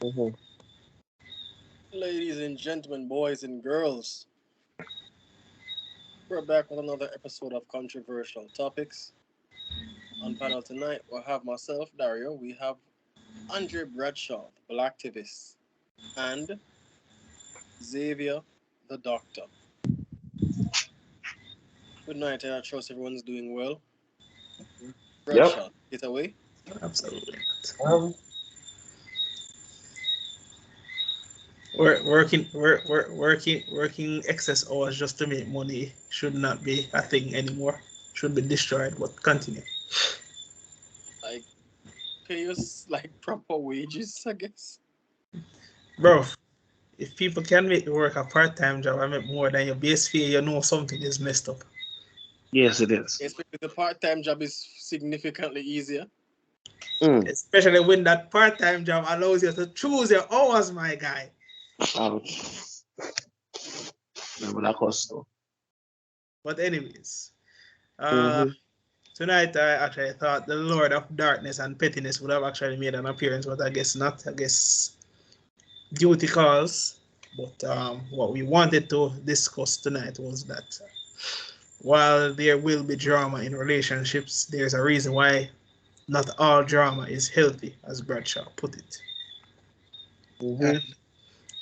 Mm-hmm. Ladies and gentlemen, boys and girls, we're back with another episode of Controversial Topics. On panel tonight, we'll have myself, Dario. We have Andre Bradshaw, the Blacktivist, and Xavier the Doctor. Good night, and I trust everyone's doing well. Yep. Bradshaw, get away. Absolutely not. Um, Working excess hours just to make money should not be a thing anymore. Should be destroyed. But continue, Like, pay us like proper wages, I guess. bro. If people can make you work a part-time job and make more than your base fee, you know something is messed up. yes, it is. Especially the part-time job is significantly easier. Mm. Especially when that part-time job allows you to choose your hours, my guy. Ouch. Remember that cost though. But anyways, uh, Mm-hmm. tonight I actually thought the Lord of Darkness and Pettiness would have actually made an appearance, but I guess not. I guess duty calls. But what we wanted to discuss tonight was that while there will be drama in relationships, there's a reason why not all drama is healthy, as Bradshaw put it. Mm-hmm. And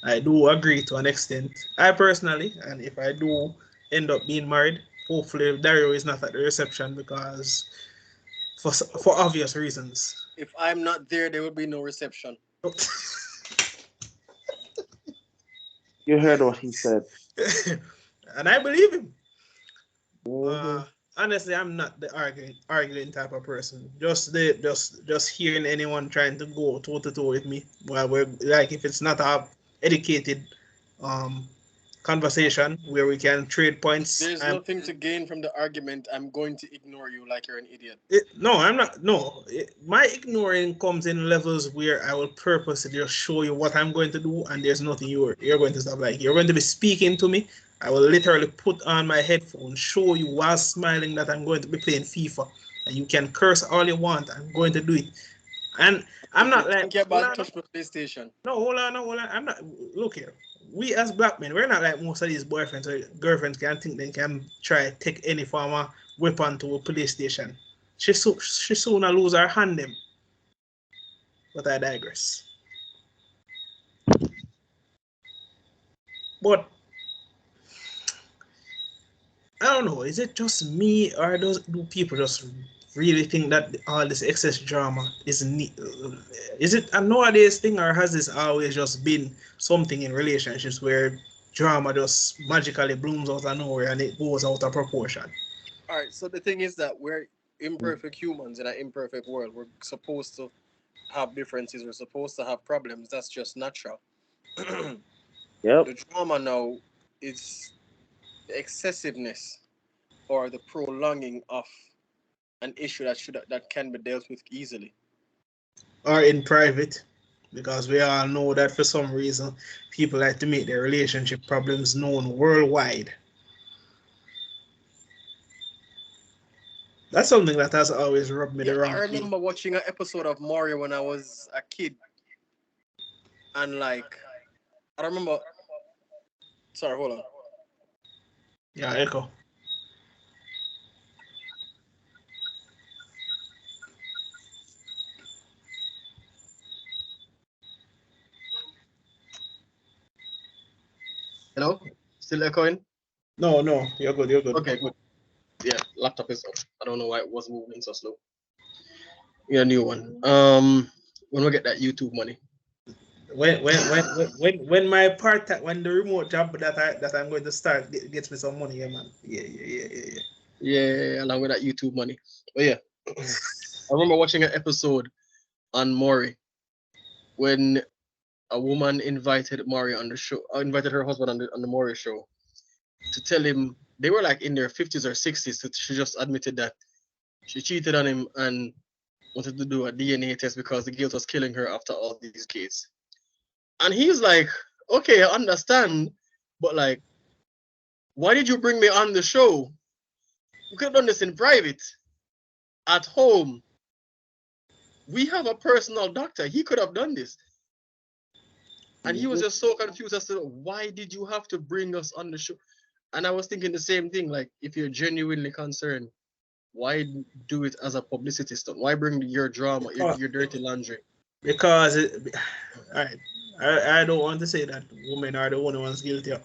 I do agree to an extent. I personally, and if I do end up being married, hopefully Dario is not at the reception because for obvious reasons. If I'm not there, there will be no reception. You heard what he said. And I believe him. Mm-hmm. Honestly, I'm not the arguing type of person. Just hearing anyone trying to go toe to toe with me. Well, we're like if it's not a educated um conversation where we can trade If points. there's nothing to gain from the argument, I'm going to ignore you like you're an idiot. No, I'm not. No, my ignoring comes in levels where I will purposely just show you what I'm going to do, and there's nothing you're going to stop. Like you're going to be speaking to me. I will literally put on my headphones, show you while smiling that I'm going to be playing FIFA, and you can curse all you want. I'm going to do it, and I'm If you not like think you're hold about on, to touch my PlayStation, no, hold on, no, hold on. I'm not. Look here. We as black men, we're not like most of these boyfriends or girlfriends can think they can try take any form of weapon to a police station. She sooner lose her hand them. But I digress. But I don't know. Is it just me or do people just really think that all this excess drama is is it a nowadays thing or has this always just been something in relationships where drama just magically blooms out of nowhere and it goes out of proportion? all right. So the thing is that we're imperfect humans in an imperfect world. We're supposed to have differences. We're supposed to have problems. That's just natural. The Yep. drama now is the excessiveness or the prolonging of an issue that can be dealt with easily. Or in private? Because we all know that for some reason people like to make their relationship problems known worldwide. That's something that has always rubbed me Yeah, the I wrong way. remember watching an episode of Mario when I was a kid, and like I remember. Sorry, hold on. Yeah, echo. Hello, still echoing? No, no, you're good, you're good. Okay, good. Yeah, laptop is up. I don't know why it was moving so slow. Yeah, new one. When we get that YouTube money. When my part when the remote job that I'm going to start gets me some money, yeah, man. Yeah. Yeah, along with that YouTube money. But yeah, I remember watching an episode on Maury when a woman invited Maury on the show, invited her husband on the Maury show to tell him they were like in their 50s or 60s. So she just admitted that she cheated on him and wanted to do a DNA test because the guilt was killing her after all these kids. And he's like, okay, I understand, but like, why did you bring me on the show? We could have done this in private, at home. We have a personal doctor. He could have done this. And he was just so confused as to why did you have to bring us on the show? And I was thinking the same thing, like, if you're genuinely concerned, why do it as a publicity stunt? Why bring your drama, your dirty laundry? Because I don't want to say that women are the only ones guilty of.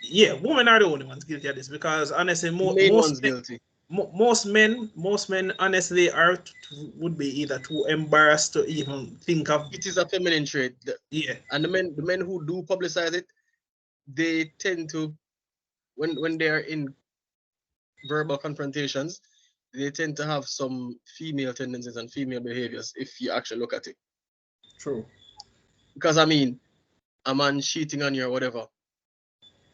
Yeah, women are the only ones guilty of this because honestly, Main one's guilty. most men honestly would be either too embarrassed to even think of. It is a feminine trait. Yeah, and the men who do publicize it, they tend to, when they are in verbal confrontations, they tend to have some female tendencies and female behaviors if you actually look at it. True. Because I mean, a man cheating on you or whatever,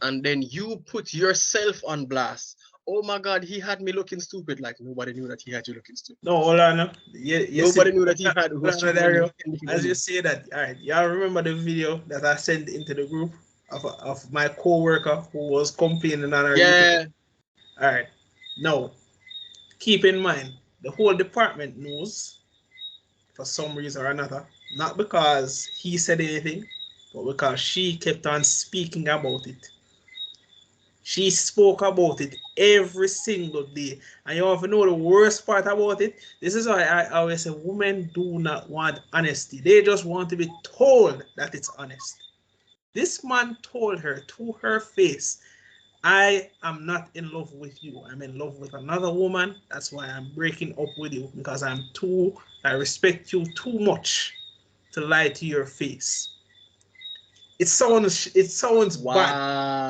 and then you put yourself on blast. Oh my God, he had me looking stupid. Like nobody knew that he had you looking stupid. No, hold on. Nobody knew that he had. Dario, as you say that, all right, y'all remember the video that I sent into the group of my co-worker who was complaining on our YouTube? All right. Now, keep in mind, the whole department knows for some reason or another, not because he said anything, but because she kept on speaking about it. She spoke about it every single day. And you have to know the worst part about it. This is why I always say women do not want honesty. They just want to be told that it's honest. This man told her to her face, I am not in love with you. I'm in love with another woman. That's why I'm breaking up with you because I respect you too much to lie to your face. It sounds bad.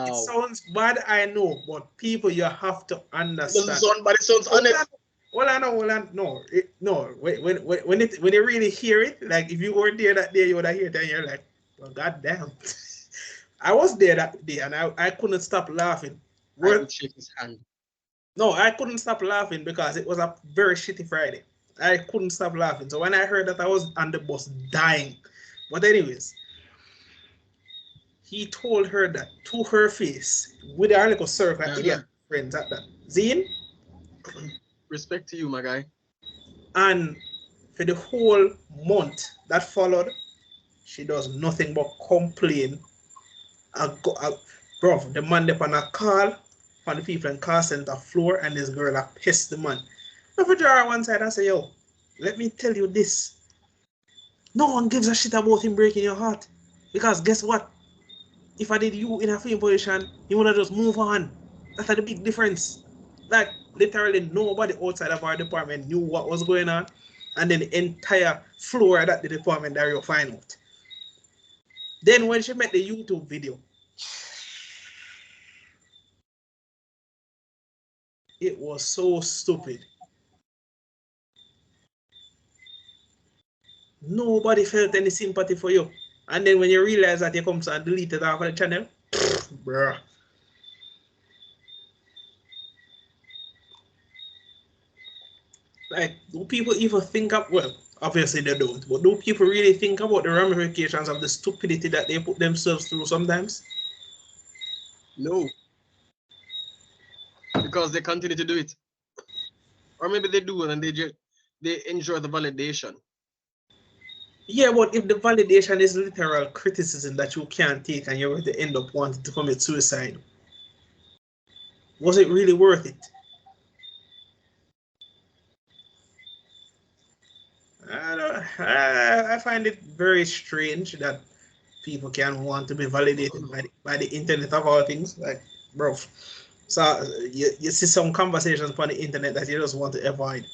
It sounds bad, I know, but people, you have to understand. It doesn't sound bad, it sounds honest. No. When you really hear it, like if you weren't there that day, you would have heard it and you're like, well, goddamn. I was there that day and I couldn't stop laughing. I would shake his hand. No, I couldn't stop laughing because it was a very shitty Friday. I couldn't stop laughing. So when I heard that, I was on the bus dying. But anyways, he told her that to her face with our little circle of idiot friends at that. Zine? Respect to you, my guy. And for the whole month that followed, she does nothing but complain. Bro, the man up on a call from the people in call center floor and this girl pissed the man. If I draw one side and say, yo, let me tell you this. No one gives a shit about him breaking your heart. Because guess what? If I did you in a same position, you would have just move on. That's the big difference. Like, literally nobody outside of our department knew what was going on. And then the entire floor at the department, Dario find out. Then when she made the YouTube video, it was so stupid. Nobody felt any sympathy for you. And then when you realize that you come and delete it off of the channel, bruh. Like, do people even think of, well, obviously they don't, but do people really think about the ramifications of the stupidity that they put themselves through sometimes? No. Because they continue to do it. Or maybe they do and they enjoy the validation. Yeah, but if the validation is literal criticism that you can't take and you're going to end up wanting to commit suicide, was it really worth it? I find it very strange that people can want to be validated by the internet of all things. Like, bro, so you see some conversations on the internet that you just want to avoid.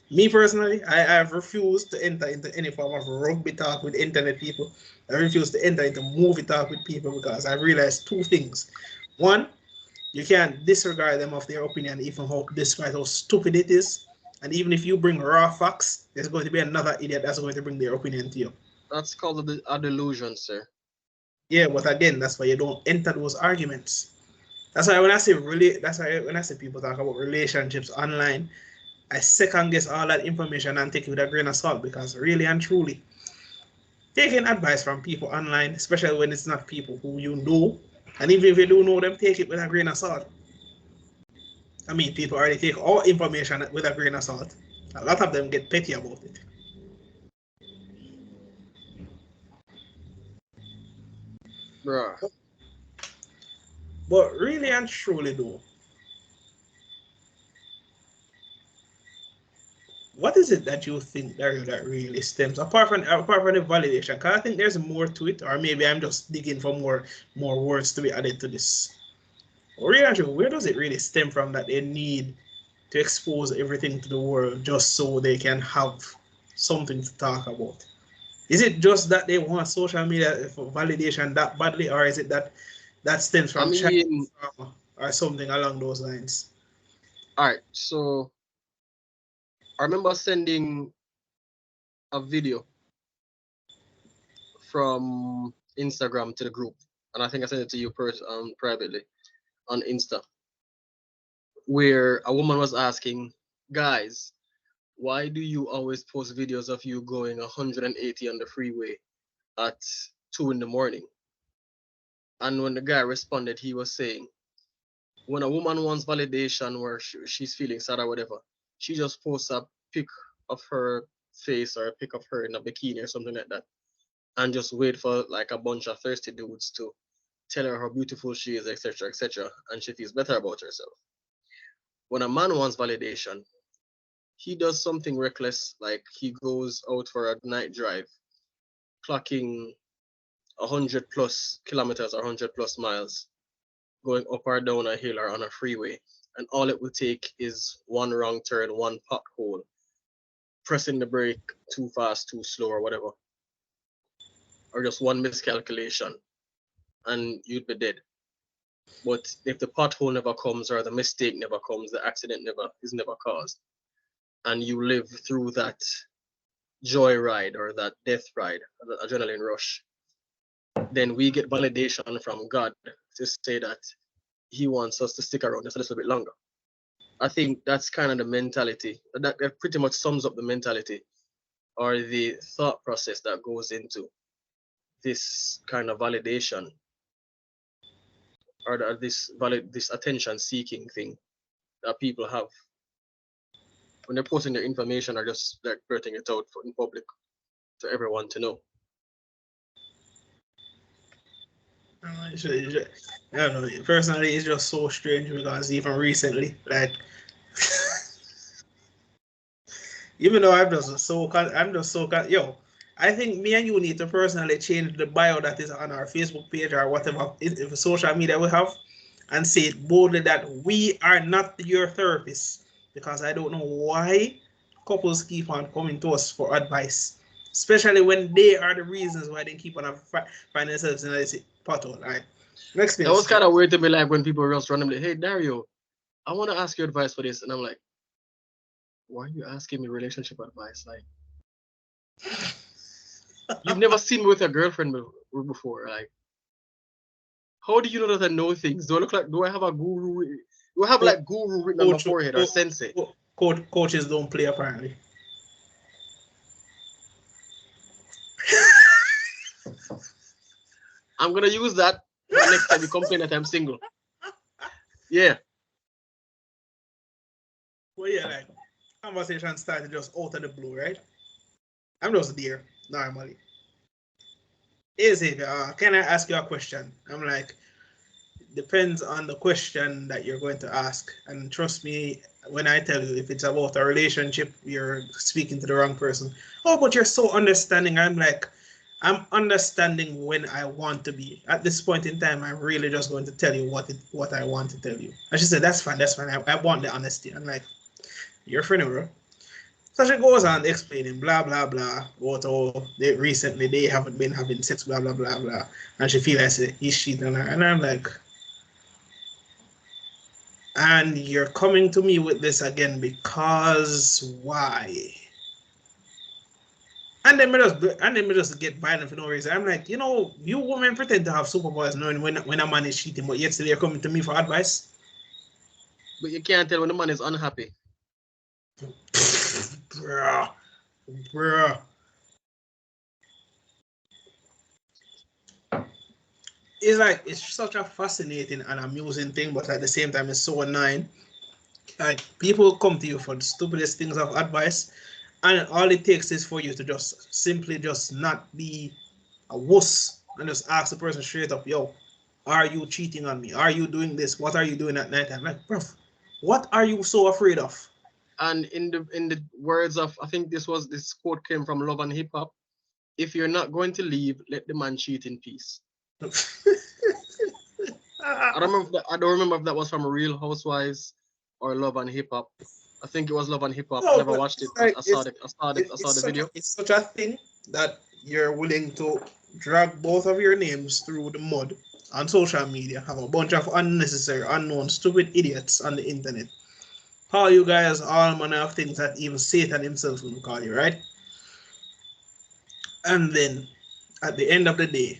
Me personally, I have refused to enter into any form of rugby talk with internet people. I refuse to enter into movie talk with people because I realized two things. One, you can't disregard them of their opinion, even despite how stupid it is. And even if you bring raw facts, there's going to be another idiot that's going to bring their opinion to you. That's called a delusion, sir. Yeah, but again, that's why you don't enter those arguments. That's why when I say people talk about relationships online, I second guess all that information and take it with a grain of salt because really and truly, taking advice from people online, especially when it's not people who you know, and even if you do know them, take it with a grain of salt. I mean, people already take all information with a grain of salt. A lot of them get petty about it. Bruh. But really and truly though, what is it that you think, Dario, that really stems apart from the validation? Because I think there's more to it, or maybe I'm just digging for more words to be added to this. Really and truly, where does it really stem from that they need to expose everything to the world just so they can have something to talk about? Is it just that they want social media for validation that badly, or is it that stems from child trauma or something along those lines? All right, so I remember sending a video from Instagram to the group, and I think I sent it to you privately on Insta, where a woman was asking, guys, why do you always post videos of you going 180 on the freeway at 2 in the morning? And when the guy responded, he was saying, when a woman wants validation where she's feeling sad or whatever, she just posts a pic of her face or a pic of her in a bikini or something like that, and just wait for like a bunch of thirsty dudes to tell her how beautiful she is, etc., etc., and she feels better about herself. When a man wants validation, he does something reckless, like he goes out for a night drive, clocking 100 plus kilometers or 100 plus miles, going up or down a hill or on a freeway, and all it would take is one wrong turn, one pothole, pressing the brake too fast, too slow, or whatever, or just one miscalculation, and you'd be dead. But if the pothole never comes, or the mistake never comes, the accident is never caused, and you live through that joy ride or that death ride, that adrenaline rush, then we get validation from God to say that He wants us to stick around just a little bit longer. I think that's kind of the mentality. That pretty much sums up the mentality or the thought process that goes into this kind of validation or this attention-seeking thing that people have when they're posting their information or just like blurting it out in public for everyone to know. I don't know. Personally, it's just so strange because even recently, like, even though I'm just so yo, I think me and you need to personally change the bio that is on our Facebook page or whatever if social media we have, and say it boldly that we are not your therapist, because I don't know why couples keep on coming to us for advice, especially when they are the reasons why they keep on finding themselves in this pothole. Right? Next thing. That was kind of weird to me, like when people were just randomly, hey Dario, I want to ask you advice for this, and I'm like, why are you asking me relationship advice? Like, you've never seen me with a girlfriend before. Like, how do you know that I know things? Do I look like? Do I have a guru? Do I have like guru written on my forehead or sensei? Coaches don't play apparently. I'm gonna use that next time you complain that I'm single. Yeah. Well, yeah, like conversation started just out of the blue, right? I'm just there normally. Hey Xavier, can I ask you a question? I'm like, depends on the question that you're going to ask. And trust me, when I tell you, if it's about a relationship, you're speaking to the wrong person. Oh, but you're so understanding. I'm like, I'm understanding when I want to be. At this point in time, I'm really just going to tell you what I want to tell you. And she said, that's fine. I want the honesty. I'm like, you're friend, bro. So she goes on explaining blah blah blah about how they haven't been having sex, blah blah blah blah. And she feels like he's cheating on her. And I'm like, and you're coming to me with this again because why? And then me just get violent for no reason. I'm like, you know, you women pretend to have superpowers knowing when a man is cheating, but yet you're coming to me for advice. But you can't tell when the man is unhappy. Bruh. It's like, it's such a fascinating and amusing thing, but at the same time, it's so annoying. Like, people come to you for the stupidest things of advice, and all it takes is for you to just simply just not be a wuss and just ask the person straight up, yo, are you cheating on me? Are you doing this? What are you doing at night? I'm like, bro, what are you so afraid of? And in the words of, I think this quote came from Love and Hip Hop. If you're not going to leave, let the man cheat in peace. I don't remember if that was from Real Housewives or Love and Hip Hop. I think it was Love and Hip Hop. No, I never watched it. like, I saw the video. It's such a thing that you're willing to drag both of your names through the mud on social media, have a bunch of unnecessary, unknown, stupid idiots on the internet. Call you guys all manner of things that even Satan himself will call you, right? And then at the end of the day,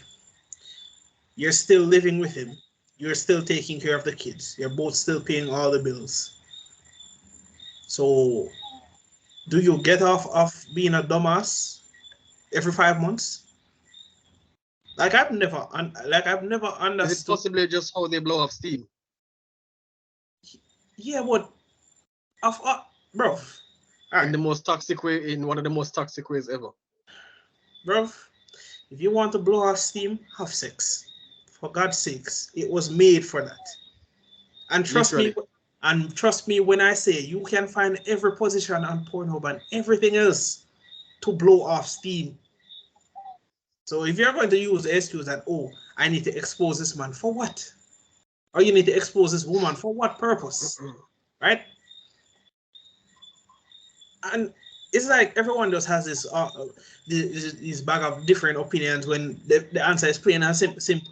you're still living with him. You're still taking care of the kids. You're both still paying all the bills. So, do you get off of being a dumbass every 5 months? Like I've never understood. Is it possibly just how they blow off steam? Yeah, but bro. In the most toxic way, in one of the most toxic ways ever. Bro, if you want to blow off steam, have sex. For God's sakes, it was made for that. And trust me when I say you can find every position on Pornhub and everything else to blow off steam. So if you're going to use the excuse that, oh, I need to expose this man, for what? Or you need to expose this woman, for what purpose? Right? And it's like everyone just has this bag of different opinions when the answer is plain and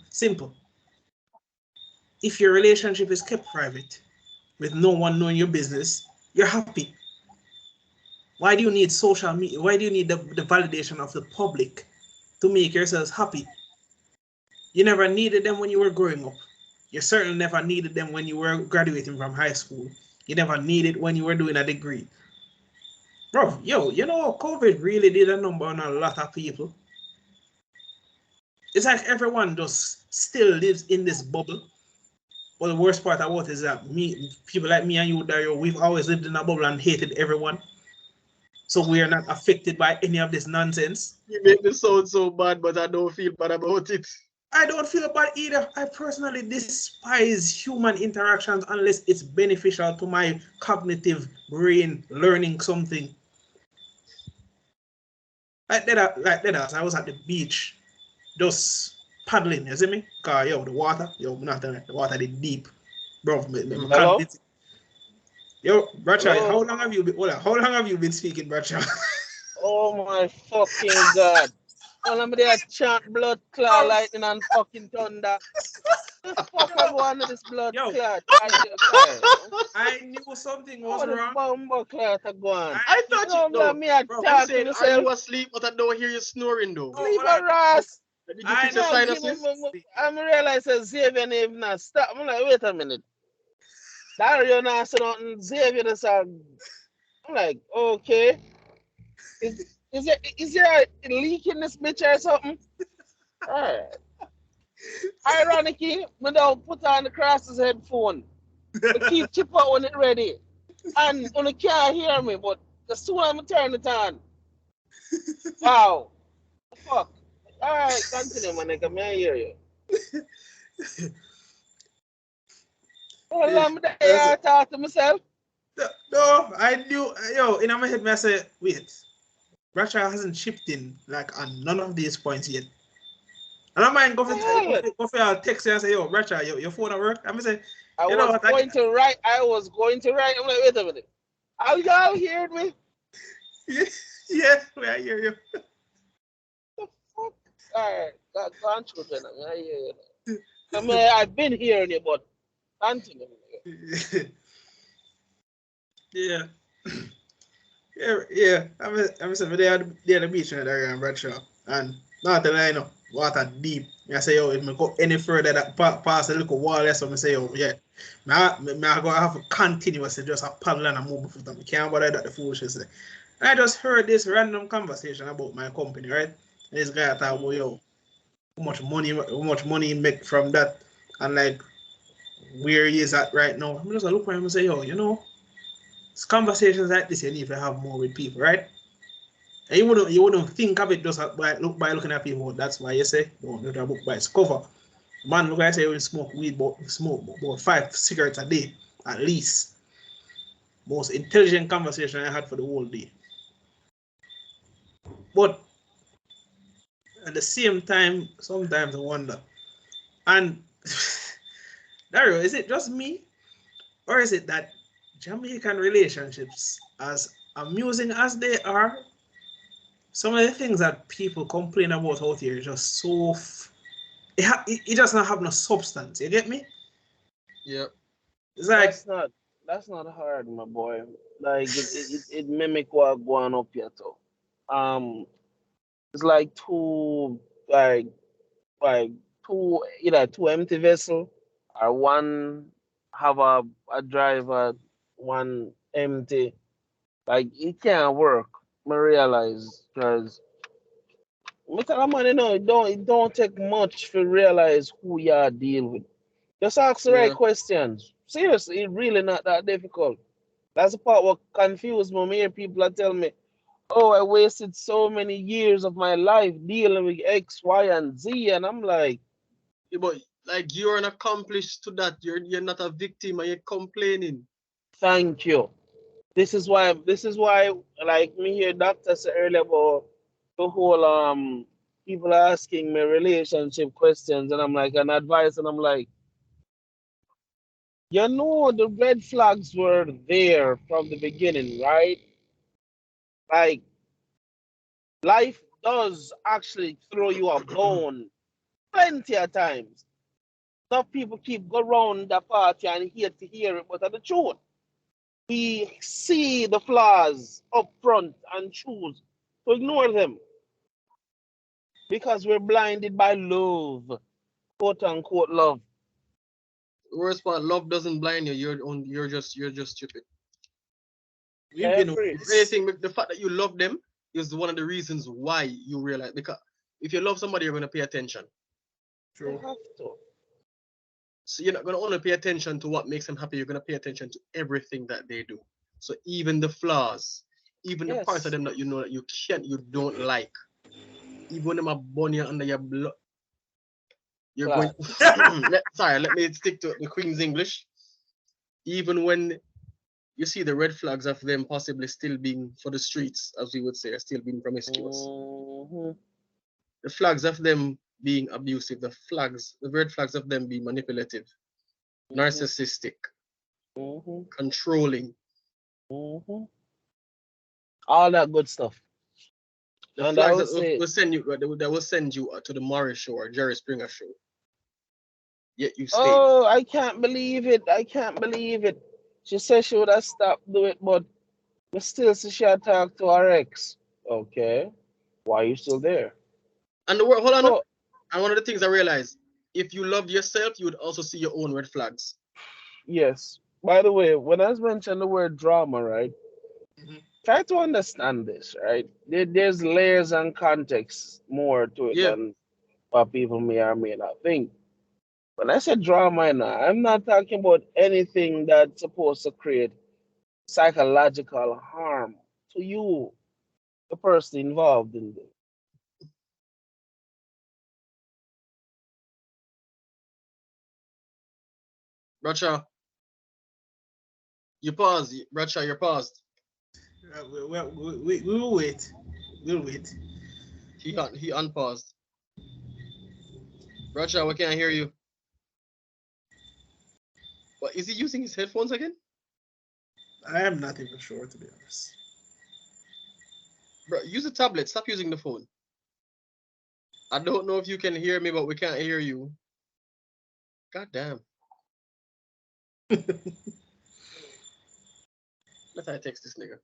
simple. If your relationship is kept private, with no one knowing your business, you're happy. Why do you need social media? Why do you need the validation of the public to make yourselves happy? You never needed them when you were growing up. You certainly never needed them when you were graduating from high school. You never needed when you were doing a degree. Bro, yo, you know, COVID really did a number on a lot of people. It's like everyone just still lives in this bubble. But the worst part about it is that people like me and you, Dario, we've always lived in a bubble and hated everyone. So we are not affected by any of this nonsense. You make me sound so bad, but I don't feel bad about it. I don't feel bad either. I personally despise human interactions unless it's beneficial to my cognitive brain learning something. Like that, I was at the beach, just paddling, you see me? Cause yo, the water, the water is deep. Bro, yo, Bradshaw, how long have you been speaking, Bradshaw? Oh my fucking God. All of me there chant blood clot, lightning and fucking thunder. The fuck I go on to this blood clot? I knew something was wrong. Bumbo clot I go on. I thought you know. Me I talk to myself. Are you asleep? But I don't hear you snoring though. Sleep a ass. Did you fix your sinuses? I realize that Xavier name not stop. I'm like, wait a minute. Dario not say nothing. Xavier just I'm like, okay. Is there a leak in this bitch or something? Alright. Ironically, I don't put on the Cross's headphone. I keep chip out when it ready. And you can't hear me, but as soon as I turn it on. Wow. Fuck. Alright, continue, my nigga. May I hear you? Well, I'm there to talk to myself. No, I knew. Yo, in my head, I said, wait. Bradshaw hasn't chipped in like on none of these points yet. And I might go for a text and say, yo, Bradshaw, your phone at work. I'm gonna say, I was going to write. I'm like, wait a minute. Are y'all hearing me? Yeah, I hear you. The fuck? Alright, go on through then. I hear you. I mean, I've been hearing you, but continue. Yeah. Yeah. I'm saying they at the beach in Dario and Bradshaw. And not the line up, water deep. I say, yo, if I go any further that past a little wall, that's what I say, yo, yeah. I'm going to have to continuously just a paddle and a move with them. I can't bother that the foolishness. And I just heard this random conversation about my company, right? And this guy thought, well, yo, how much money he make from that, and like where he is at right now. I'm just gonna look at him and say, yo, you know, it's conversations like this you need to have more with people, right? And you wouldn't think of it just by looking at people. That's why you say don't judge a book by its cover. Man, look, I say we smoke weed, but smoke about 5 cigarettes a day at least. Most intelligent conversation I had for the whole day. But at the same time, sometimes I wonder. And Dario, is it just me, or is it that Jamaican relationships, as amusing as they are, some of the things that people complain about out here is just so it does not have no substance. You get me? Yep. It's like That's not hard, my boy. Like it mimic what going up here too. Um, it's like like like either two empty vessel or one have a driver, one empty. Like it can't work. I realize because me tell a man, it don't take much to realize who you are deal with. Just ask the right Yeah. questions. Seriously, it's really not that difficult. That's the part what confused me. Me hear people that tell me, "Oh, I wasted so many years of my life dealing with X, Y, and Z," and I'm like, Yeah, but like you're an accomplice to that. You're not a victim and you're complaining. "Thank you." This is why, like me hear doctor say earlier about the whole people are asking me relationship questions, and I'm like, an advice, and I'm like, the red flags were there from the beginning, right? Like life does actually throw you a bone plenty of times. Some people keep go round the party and hate to hear it, but at the truth, we see the flaws up front and choose to ignore them because we're blinded by love, quote unquote love. The worst part, love doesn't blind you. You're just stupid. we've been over Every If this. anything, the fact that you love them is one of the reasons why you realize. Because if you love somebody, you're gonna pay attention. you True. have to. So you're not gonna only pay attention to what makes them happy. You're gonna pay attention to everything that they do. So even the flaws, even the parts of Yes. them that you know that you don't like, even when them are bunny under your blood, you're going. Class. Sorry, let me stick to the Queen's English. Even when you see the red flags of them possibly still being for the streets, as we would say, still being promiscuous. Hmm. The flags of them being abusive, the red flags of them being manipulative, Hmm. narcissistic, Hmm. controlling. Hmm. All that good stuff. The And I flags would that say, will send you to the Maury show or Jerry Springer show. Yet you stay. oh, I can't believe it. I can't believe it. She said she would have stopped doing it, but we still see she had talked to her ex. Okay. Why are you still there? And the word, hold on. So, And one of the things I realized, if you love yourself, you would also see your own red flags. yes. By the way, when I was mentioning the word drama, right? Mhm. Try to understand this, right? There's layers and context more to it Yeah. than what people may or may not think. When I say drama now, I'm not talking about anything that's supposed to create psychological harm to you, the person involved in it. Bradshaw, you paused. Bradshaw, you're paused. We will wait. We'll wait. He unpaused. Bradshaw, we can't hear you. But is he using his headphones again? I am not even sure, to be honest. Bro, use the tablet. Stop using the phone. I don't know if you can hear me, but we can't hear you. God damn. Let I text this nigga.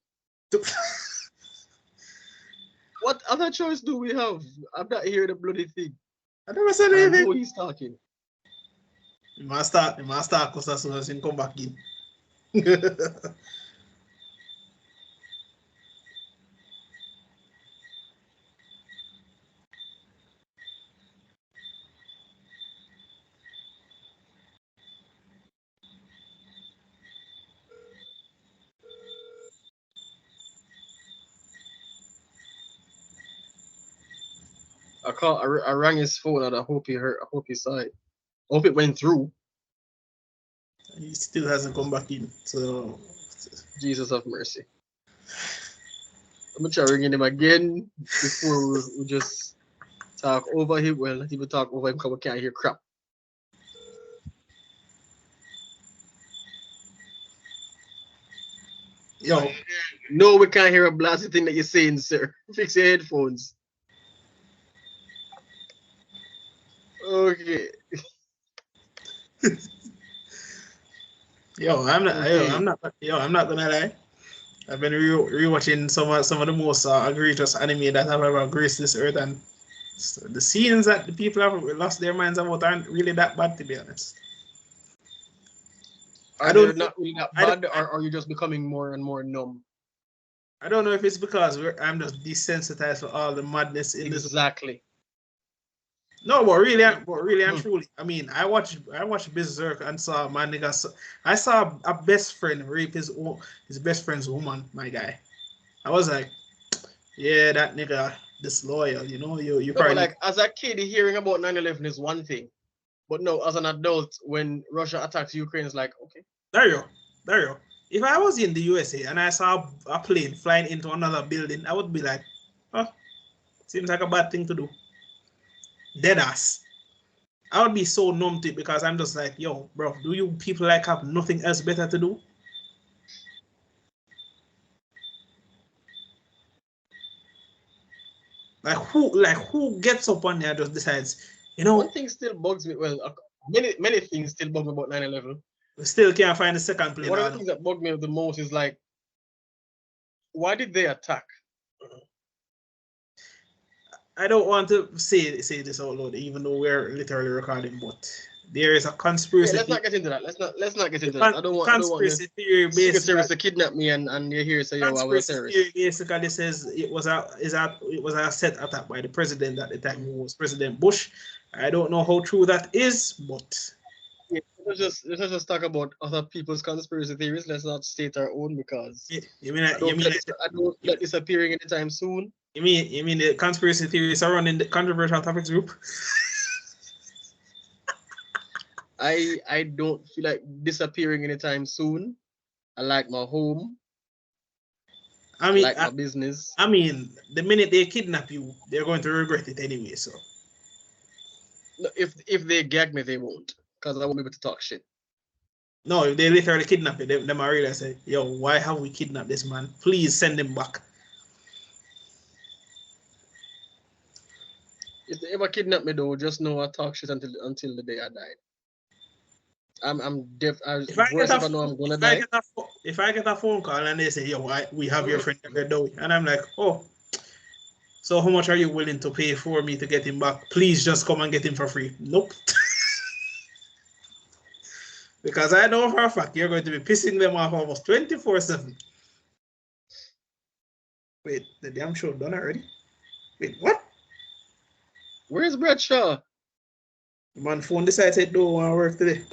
What other choice do we have? I'm not hearing the bloody thing. I never said And I anything. know he's talking. You must start because as soon as you come back in. I rang his phone and I hope he heard. I hope he saw it. I hope it went through. He still hasn't come back in. So Jesus of mercy. I'm gonna try ringing him again before we just talk over him. Well, not even talk over him because we can't hear crap. yo, No, we can't hear a blasted thing that you're saying, sir. Fix your headphones. Okay. I'm not gonna lie. I've been rewatching some of the most egregious anime that have ever graced this earth, and the scenes that the people have lost their minds about aren't really that bad, to be honest. Are they not really that bad, or are you just becoming more and more numb? I don't know if it's because I'm just desensitized for all the madness in this. Exactly. No, but really and truly, I mean, I watched Berserk and saw my nigga. I saw a best friend rape his best friend's woman, my guy. I was like, yeah, that nigga disloyal. You know, you No, but probably like as a kid, hearing about 9/11 is one thing, but no, as an adult, when Russia attacks Ukraine, it's like okay. Dario. If I was in the USA and I saw a plane flying into another building, I would be like, oh, seems like a bad thing to do. Dead ass. I would be so numb to it because I'm just like, yo, bro, do you people like have nothing else better to do? Like who gets up on there and just decides, you know, One thing still bugs me. Well, many things still bug me about 9/11. we still can't find the second plane. One of the things that bug me the most is like, why did they attack? I don't want to say this out loud, even though we're literally recording, but there is a conspiracy. Yeah, let's not get into that. Let's not get into that. I don't want the theory Secret Service to kidnap me and you're here say, yo, I was a terrorist. Theory basically says it was a set attack by the president at the time, who was President Bush. I don't know how true that is, but yeah, let's just talk about other people's conspiracy theories. Let's not state our own because I don't let this appearing anytime soon. You mean the conspiracy theories are running the controversial topics group? I don't feel like disappearing anytime soon. I like my home. I like my business. I mean, the minute they kidnap you, they're going to regret it anyway. So, if they gag me, they won't, because I won't be able to talk shit. No, if they literally kidnap you, they might really say, "Yo, why have we kidnapped this man? Please send him back." If they ever kidnap me, though, just know I talk shit until the day I die. I'm deaf. If I know I'm gonna die. If I get a phone call and they say, "Yo, we have your friend Xavier The Doc," and I'm like, "Oh, so how much are you willing to pay for me to get him back? Please just come and get him for free." Nope. Because I know for a fact you're going to be pissing them off almost 24/7. Wait, the damn show done already? Wait, what? Where's Bradshaw? The man phone decides it don't want to work today.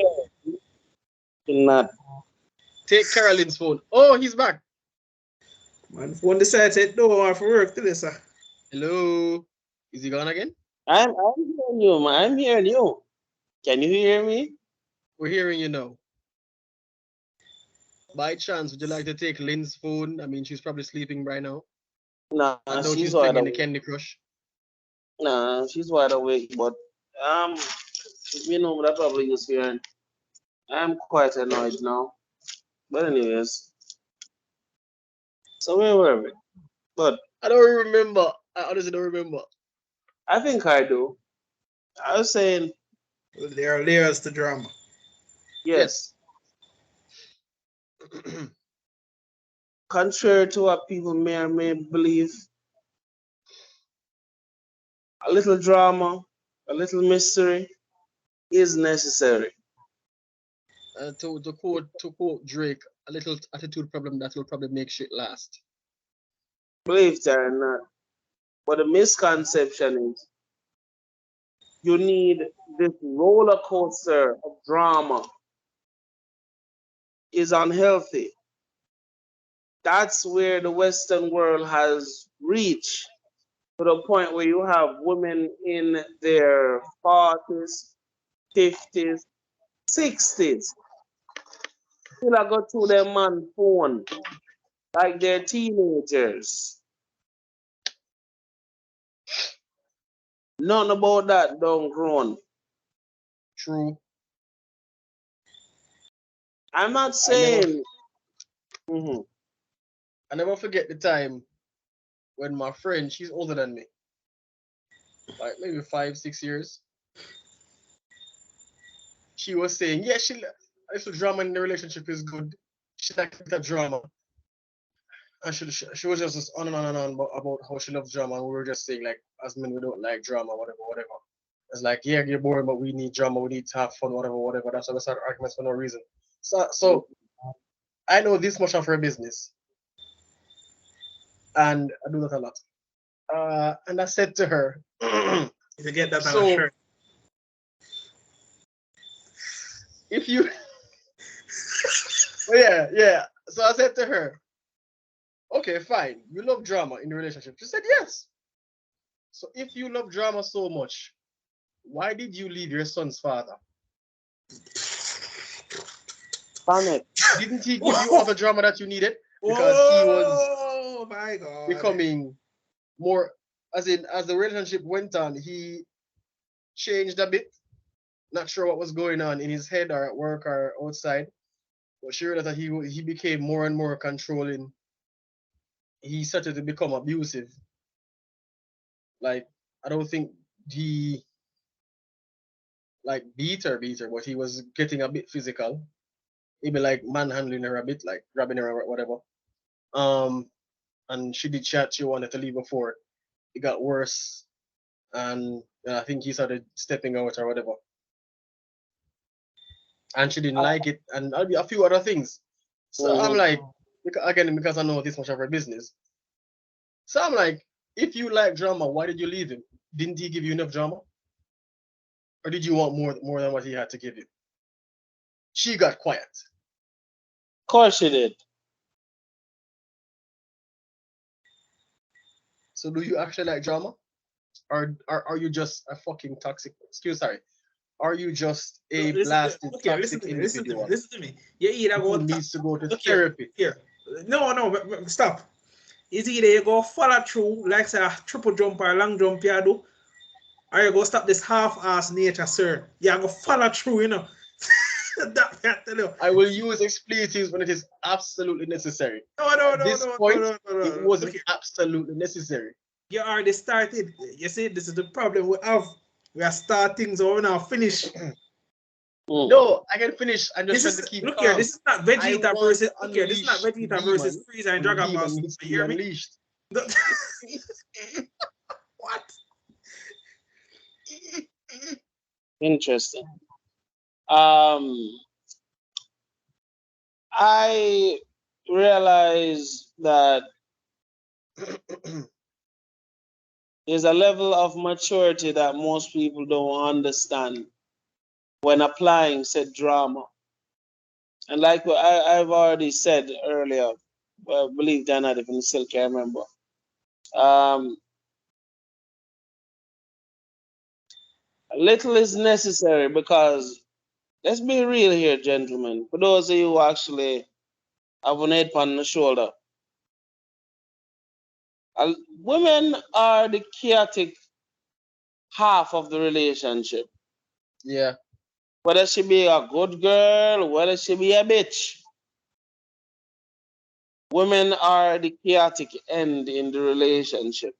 Not. Take Carolyn's phone. Oh, he's back. Man phone decides it don't want to work today, sir. Hello. Is he gone again? I'm hearing you, man. I'm hearing you. Can you hear me? We're hearing you now. By chance, would you like to take Lynn's phone? I mean, she's probably sleeping right now. Nah, she's playing the Candy Crush. Nah, she's wide awake, but you know that probably just hearing. I'm quite annoyed now. But anyways. So where were we? But I don't remember. I honestly don't remember. I think I do. I was saying there are layers to drama. Yes. Contrary to what people may or may believe, a little drama, a little mystery is necessary. To quote Drake, a little attitude problem that will probably make shit last. Believe it or not. But the misconception is you need this roller coaster of drama is unhealthy. That's where the Western world has reached. to the point where you have women in their 40s, 50s, 60s. Still I go through their man phone like they're teenagers. Nothing about that don't grown. True. I'm not I never, saying. Mhm. I never forget the time when my friend, she's older than me, like maybe 5, 6 years. She was saying, yeah, I used to drama in the relationship is good. She liked that drama. And she was just on and on and on about how she loves drama. And we were just saying, like, as men, we don't like drama, whatever, whatever. It's like, yeah, you're boring, but we need drama, we need to have fun, whatever, whatever. That's why we start arguments for no reason. So I know this much of her business, and I do that a lot. And I said to her, To get that on a so shirt. if you, oh, yeah. So I said to her, okay, fine, you love drama in the relationship. She said yes. So if you love drama so much, why did you leave your son's father? Panic. Didn't he give you all the drama that you needed? Because he was Oh my God. becoming more, as the relationship went on, he changed a bit. Not sure what was going on in his head or at work or outside. But sure that he became more and more controlling. He started to become abusive. Like, I don't think he like beat her, but he was getting a bit physical. Maybe like manhandling her a bit, like grabbing her or whatever. And she did chat. She wanted to leave before it got worse, and I think he started stepping out or whatever. And she didn't like it, and a few other things. So I'm like, because I know this much of her business. So I'm like, if you like drama, why did you leave him? Didn't he give you enough drama, or did you want more than what he had to give you? She got quiet. Of course she did. So do you actually like drama, or are you just a fucking toxic? Sorry. Are you just a blasted Okay, toxic individual listen to me. You either who go needs to go to look therapy? here. No, stop. It's either you go follow through, like say a triple jump or a long jump you do, or you go stop this half-ass nature, sir. You go follow through, you know. That I tell you. I will use expletives when it is absolutely necessary. No, At this point, it wasn't Okay. absolutely necessary. You already started. You see, this is the problem we have. We are starting, so we now finish. No, I can finish. I'm just This trying to is keep look calm. here. This is not I Vegeta want versus to look here. This is not unleash the Vegeta versus demon, Frieza and and the Dragon Ball. demon needs to You be hear me? unleashed. What? Interesting. I realize that there's a level of maturity that most people don't understand when applying said drama. And like what I've already said earlier, well, believe it or not, if I still can remember. Um, little is necessary because let's be real here, gentlemen. For those of you who actually have an head on the shoulder, women are the chaotic half of the relationship. Yeah. Whether she be a good girl, whether she be a bitch. Women are the chaotic end in the relationship.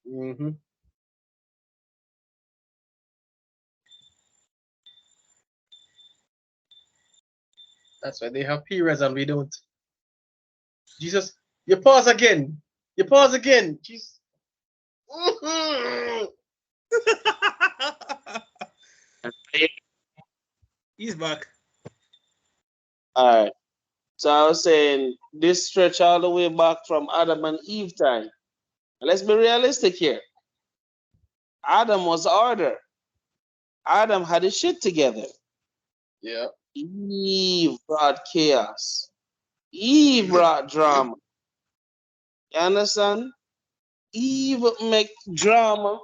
Mm-hmm. That's why they have periods and we don't. Jesus, you pause again. You pause again. Jesus. He's back. All right. So I was saying this stretch all the way back from Adam and Eve time. Let's be realistic here. Adam was order. Adam had his shit together. Yeah. Eve brought chaos. Eve brought drama. You understand? Eve make drama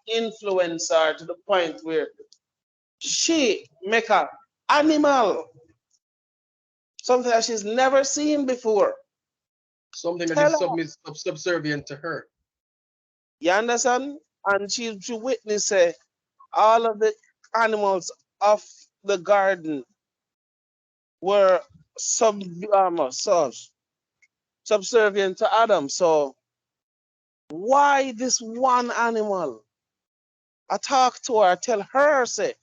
influence her to the point where she make a animal, something that she's never seen before. Something that Tell is her, subservient to her. you understand? And she witness all of the animals of the garden were subservient to Adam. So why this one animal? I talk to her, tell her, say,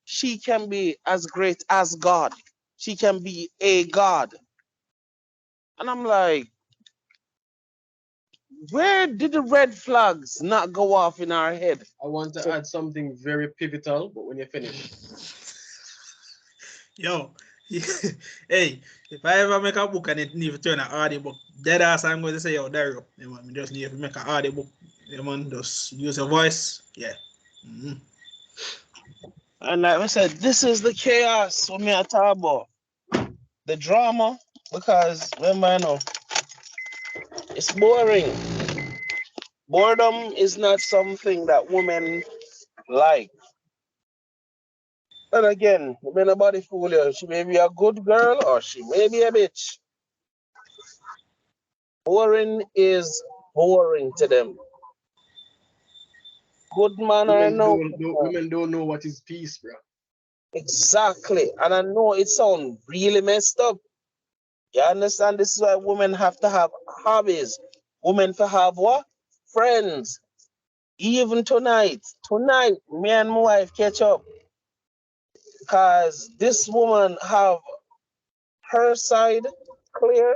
she can be as great as God. She can be a God. And I'm like, where did the red flags not go off in our head? I want to add something very pivotal, but when you finish. Yo, hey, if I ever make a book and it need to turn an audiobook, dead ass, I'm going to say, yo, Dario, you man, just need to make an audiobook. You man, just use your voice. Yeah. Mm-hmm. And like I said, this is the chaos when me I talk about. The drama, because remember, I know, it's boring. Boredom is not something that women like. And again, women nobody fool you. She may be a good girl or she may be a bitch. Boring is boring to them. Good man or no good man. Women don't know what is peace, bro. Exactly. And I know it sounds really messed up. You understand? This is why women have to have hobbies. Women to have what? Friends. Even tonight, me and my wife catch up. Cause this woman have her side clear,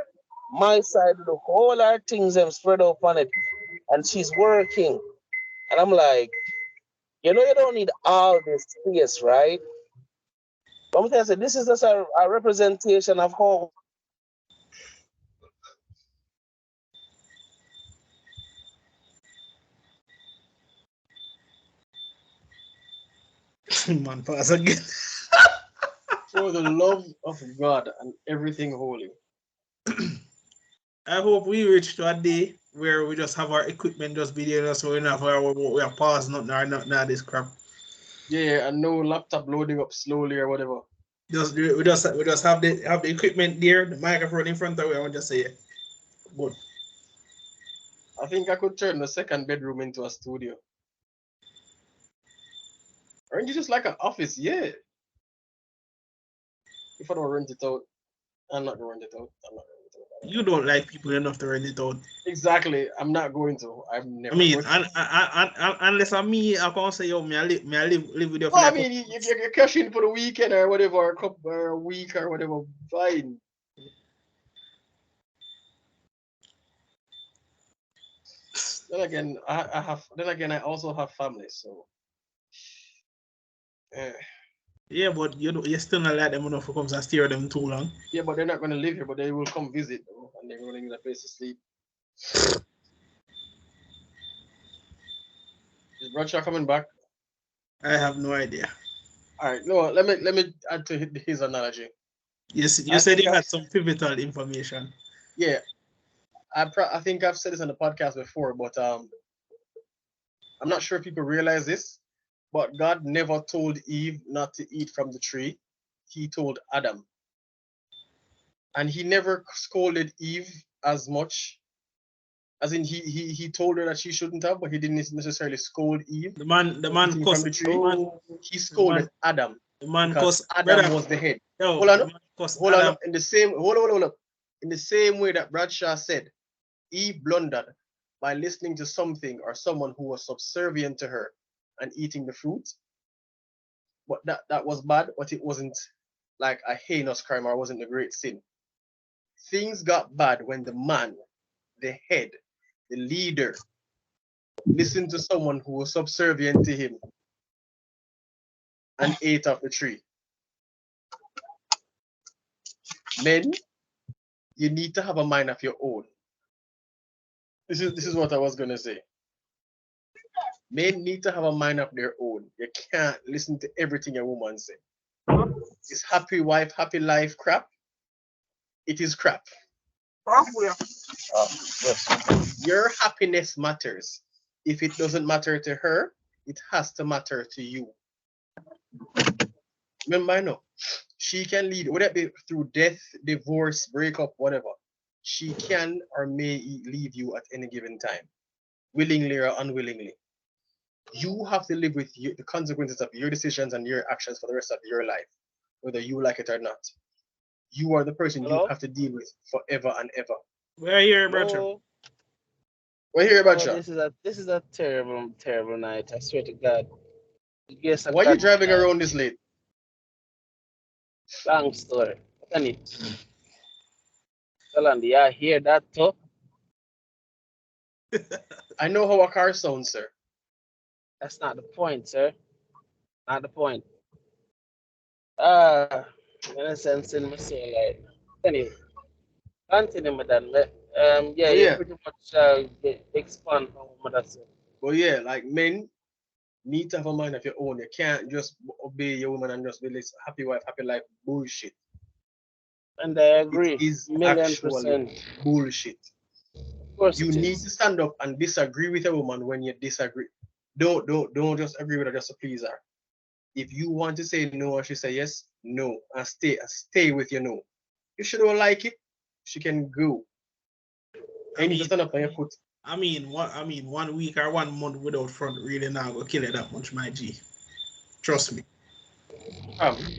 my side, the whole our things them spread out on it. And she's working. And I'm like, you know, you don't need all this space, right? But I'm telling you, this is just a representation of how Man, pass again. For the love of God and everything holy. I hope we reach to a day where we just have our equipment just be there, so we don't have we are pausing nothing or nothing this crap. Yeah, and no laptop loading up slowly or whatever. We just have the equipment there, the microphone in front of we and just say yeah. Good. I think I could turn the second bedroom into a studio. Aren't you just like an office? Yeah. If I don't rent it out, I'm not gonna rent it out. I'm not gonna rent it out. You don't like people enough to rent it out. Exactly. I'm not going to. I'm never I mean, going to. unless I'm me, I can't say, yo, I live with you for Well, I like mean, you're cashing for the weekend or whatever, or a couple or a week or whatever. Fine. Then again, I have. Then again, I also have family, so. eh. yeah, but you still not let them enough to come and steer them too long. Yeah, but they're not gonna live here, but they will come visit, though, and they're gonna need a place to sleep. Is Bradshaw coming back? I have no idea. All right, no. Let me add to his analogy. Yes, you I said think you I, had some pivotal information. yeah, I think I've said this on the podcast before, but I'm not sure if people realize this, but God never told Eve not to eat from the tree. He told Adam, and he never scolded Eve as much. As in, he told her that she shouldn't have, but he didn't necessarily scold Eve The for man eating from cuss the tree. the He scolded Adam man because cuss Adam brother. was the head. Yo, Hold the on, man cuss hold on. Adam. Hold up. In the same way that Bradshaw said, Eve blundered by listening to something or someone who was subservient to her and eating the fruit. But that was bad, but it wasn't like a heinous crime or wasn't a great sin. Things got bad when the man, the head, the leader, listened to someone who was subservient to him and ate off the tree. Men, you need to have a mind of your own. This is what I was gonna say. Men need to have a mind of their own. You can't listen to everything a woman say. This happy wife, happy life crap. It is crap. Your happiness matters. If it doesn't matter to her, it has to matter to you. Remember, I know she can lead, whether it be through death, divorce, breakup, whatever. She can or may leave you at any given time, willingly or unwillingly. You have to live with the consequences of your decisions and your actions for the rest of your life, whether you like it or not. You are the person you Hello? have to deal with forever and ever. We're here, Bradshaw. Hello? We're here, Oh, Bradshaw. this is a terrible, terrible night. I swear to God. Yes, I Why are you got driving around this late? long story. Can it? Yolandi, I hear that too. I know how a car sounds, sir. That's not the point, sir. Not the point. In a sense, in my soul, like, anyway, continue with that. Yeah, But you yeah, pretty much expand on what I said. but yeah, like men need to have a mind of your own. You can't just obey your woman and just be this happy wife, happy life bullshit. And I It agree, is actually $1,000,000%. bullshit. Of course You it need is. to stand up and disagree with a woman when you disagree. Don't just agree with her just to please her. If you want to say no and she say yes, no, and stay with your no. If she don't like it, she can go. And you just stand up on your foot. I mean, 1 week or 1 month without front really not gonna kill it that much, my G. Trust me.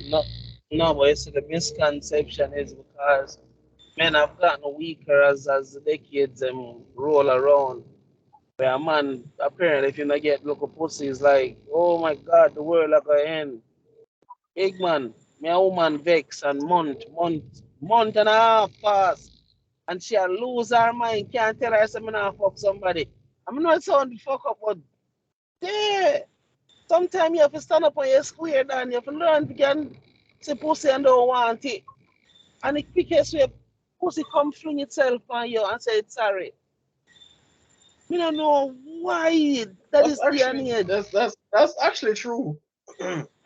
No, no, but it's the misconception is because men have gotten weaker as the decades roll around. Where a man, apparently, if you not get local pussy, is like, oh my God, the world like a end. Big man, me a woman vex and month and a half pass. And she'll lose her mind, can't tell her something not fuck somebody. I'm not sound fuck up, but yeah. Sometimes you have to stand up on your square down, you have to learn to get say pussy and don't want it. And the quickest way pussy come fling itself on you and say it's sorry. We don't know why that That's is the actually age. that's actually true.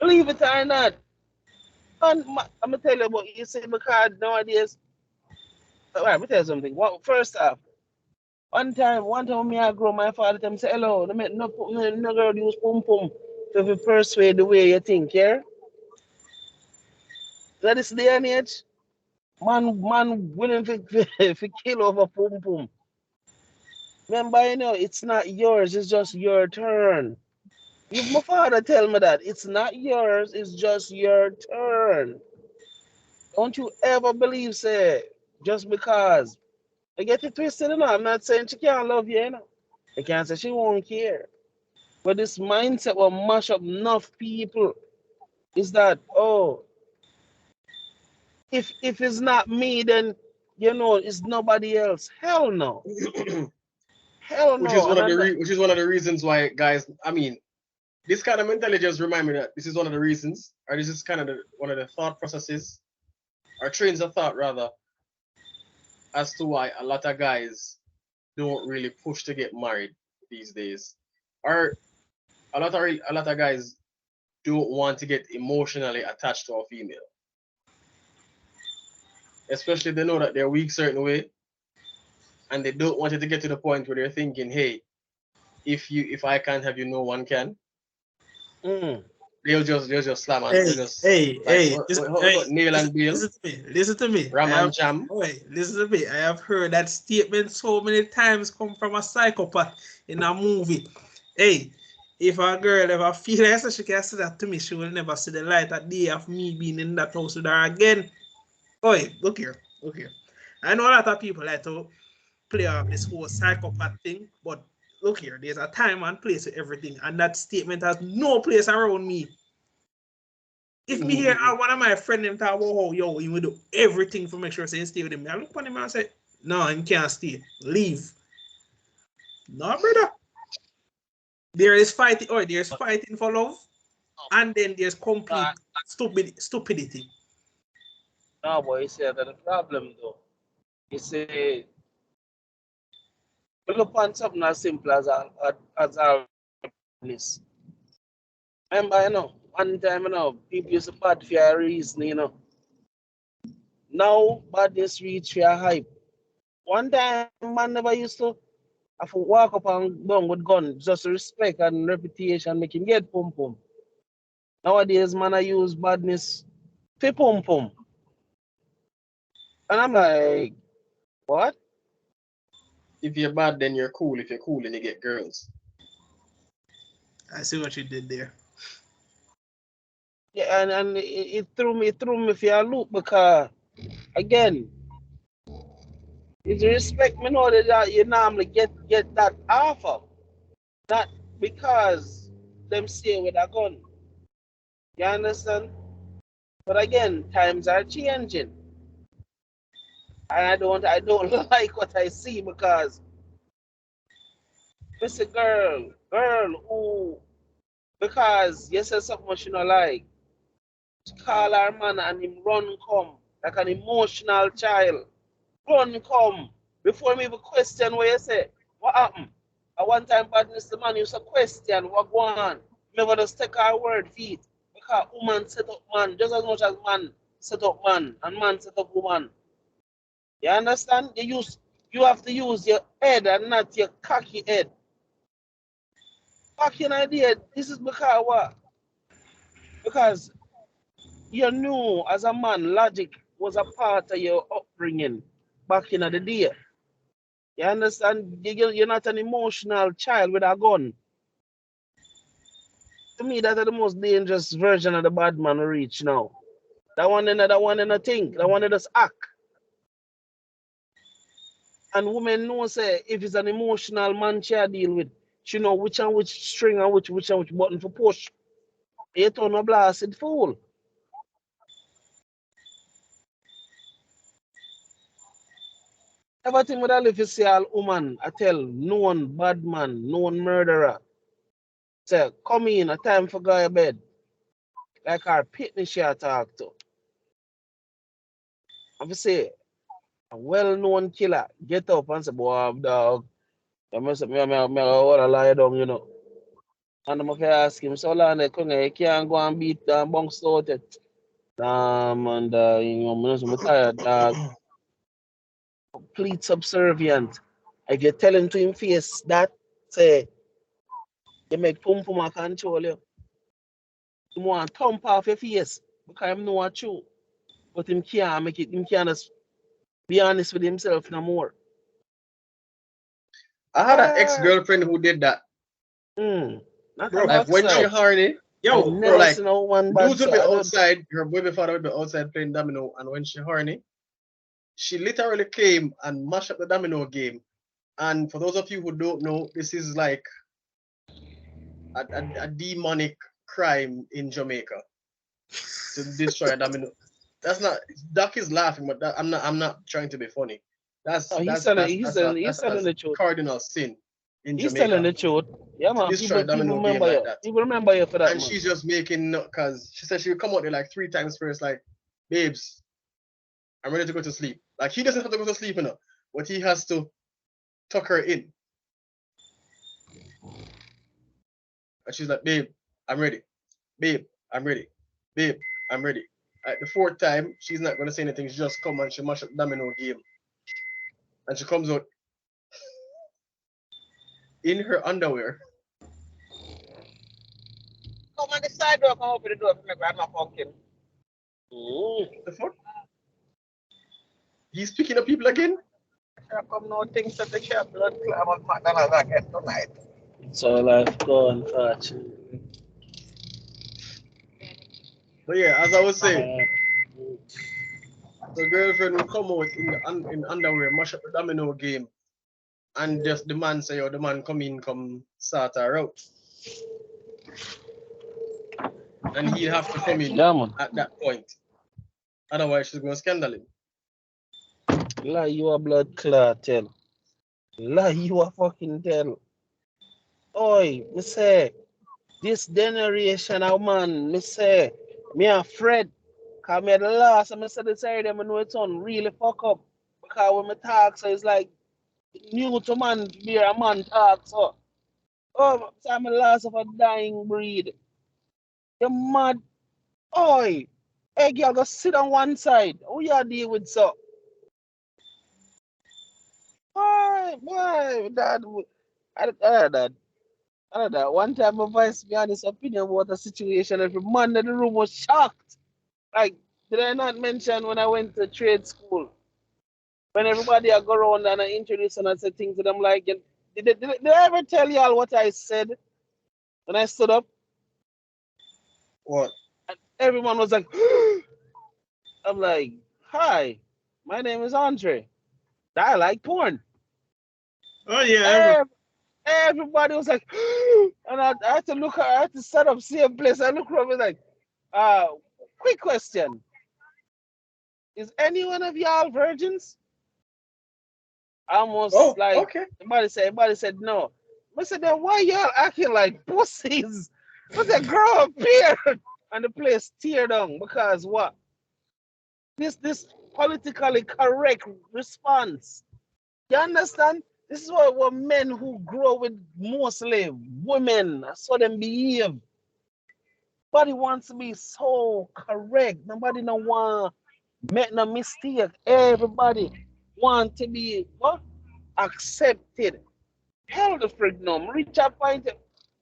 Believe it or not. And I'm gonna tell you what you say because nowadays. All right, let me tell you something. First off, one time me I grow my father tell me say hello. No girl use pum pum to persuade the way you think, yeah? That is the age. Man willing to kill over pum pum. Remember, it's not yours, it's just your turn. If my father tell me that it's not yours, it's just your turn. Don't you ever believe, say, just because. I get it twisted, I'm not saying she can't love you. I can't say she won't care. But this mindset will mash up enough people is that, oh, if it's not me, then it's nobody else. Hell no. Hell which is no. one of the And which is one of the reasons why guys. I mean, this kind of mentality just remind me that this is one of the reasons, or this is kind of one of the thought processes, or trains of thought rather, as to why a lot of guys don't really push to get married these days, or a lot of guys don't want to get emotionally attached to a female, especially if they know that they're weak certain way, and they don't want it to get to the point where they're thinking, hey, if I can't have you, no one can. They'll just slam and they'll just like what, nail and Bill, Listen to me. Ram and Jam. Listen to me. I have heard that statement so many times come from a psychopath in a movie. Hey, if a girl ever feel like she can say that to me, she will never see the light of day of me being in that house with her again. Oi, look here. I know a lot of people like to play off this whole psychopath thing, but look here, there's a time and place for everything, and that statement has no place around me. If me hear one of my friends them talk about how yo, you will do everything for make sure say stay with him, I look on him and say, no, he can't stay. Leave. No, brother. There's fighting for love, and then there's complete stupidity. no, boy, you see that the problem though. You see, look upon something as simple as our this. Remember, one time, people used to bad for a reason, Now badness reach for a hype. One time, man never used to have to walk up and down with gun, just respect and reputation, make him get pum pum. Nowadays, man, I use badness for pum pum. And I'm like, what? If you're bad, then you're cool. If you're cool, then you get girls. I see what you did there. Yeah, and it threw me for a loop because again, it's respect me know that you normally get that offer. Not because them say with a gun. You understand? But again, times are changing. And I don't like what I see because it's a girl who because you say something she not like, she call her man and him run come like an emotional child. Run come before me even question what you say. What happened? At one time badness the man used to question what go on. Never just take our word feet. Because woman set up man just as much as man set up man and man set up woman. You understand? You have to use your head and not your cocky head. Cocky idea. This is because what? Because you knew as a man, logic was a part of your upbringing back in the day. You understand? You're not an emotional child with a gun. To me, that's the most dangerous version of the bad man we reach now. That one in a think, that one in just act. And women know say if it's an emotional man she deal with, she know which and which string and which and which button for push. You turn a blasted fool. Everything with a live you see all woman, I tell known bad man, known murderer. Say, come in, a time for go to bed. Like our pitney she a talk to. I say, a well-known killer, get up and say, boy, dog, you must me want to lie down, you know. And I'm going to ask him, so long, you can't go and beat the bunks out it. And, you know, I'm tired, dog. Complete subservient. If you tell him to him face that, say, you make pum pum control you. You want to thump off your face because him know what true. But him can't make it, him can't just be honest with himself no more. I had an ex-girlfriend who did that. Not Bro, a Like when she backside. horny, Yo, I've bro, never like seen no one the bad dudes would be side. outside, her boyfriend father would be outside playing domino, and when she horny, she literally came and mashed up the domino game. And for those of you who don't know, this is like a demonic crime in Jamaica to destroy a domino. That's not Doc is laughing, but I'm not trying to be funny. Oh, he's telling That's the truth. cardinal sin in He's telling Jamaica the truth. Yeah, to man. destroy a People domino game remember like you. that. People remember you for that, And man. she's just making because she said she would come out there like 3 times first, like, babes, I'm ready to go to sleep. Like he doesn't have to go to sleep, but he has to tuck her in. And she's like, babe, I'm ready. Babe, I'm ready. Babe, I'm ready. At the 4th time, she's not gonna say anything. She just come and she mash up the domino game. And she comes out in her underwear. Come on the sidewalk and open the door for me grab my pumpkin. The fuck? He's picking up people again? Come no things that the shop blood clam of McDonald's again tonight. So life gone, fortunately. But yeah, as I was saying, the girlfriend will come out in underwear, mash up the domino game, and just the man say, oh, the man come sort her out. And he'd have to come in at that point. Otherwise, she's going to scandal him. Lie, you a blood clot, tell. Lie, you a fucking tell. Oi, me say, this generation of man, me say, me afraid. Cause me the last time I said this area, I know it's on really fuck up. Because when me talk, so it's like new to man, be a man talk, so. Oh, I'm the last of a dying breed. You mad? Oi, hey girl, go sit on one side. Who you deal with, so? Boy, Dad, I don't know. One time, my voice me honest opinion about a situation. Every man in the room was shocked. Like, did I not mention when I went to trade school? When everybody I go around and I introduce and I say things to them like, did I ever tell y'all what I said when I stood up? What? And everyone was like, I'm like, hi, my name is Andre. I like porn. Oh yeah, Everybody was like, and I had to look, I had to set up same place. I look around like, uh, quick question. Is any one of y'all virgins? Almost like okay. everybody said no. I said, then why y'all acting like pussies? I said, grow up here. And the place tear down because what? This politically correct response. You understand? This is what men who grow with mostly women, that's how them behave. Nobody wants to be so correct. Nobody no want make no mistake. Everybody want to be what? Accepted. Hell the frig no. Reach a point.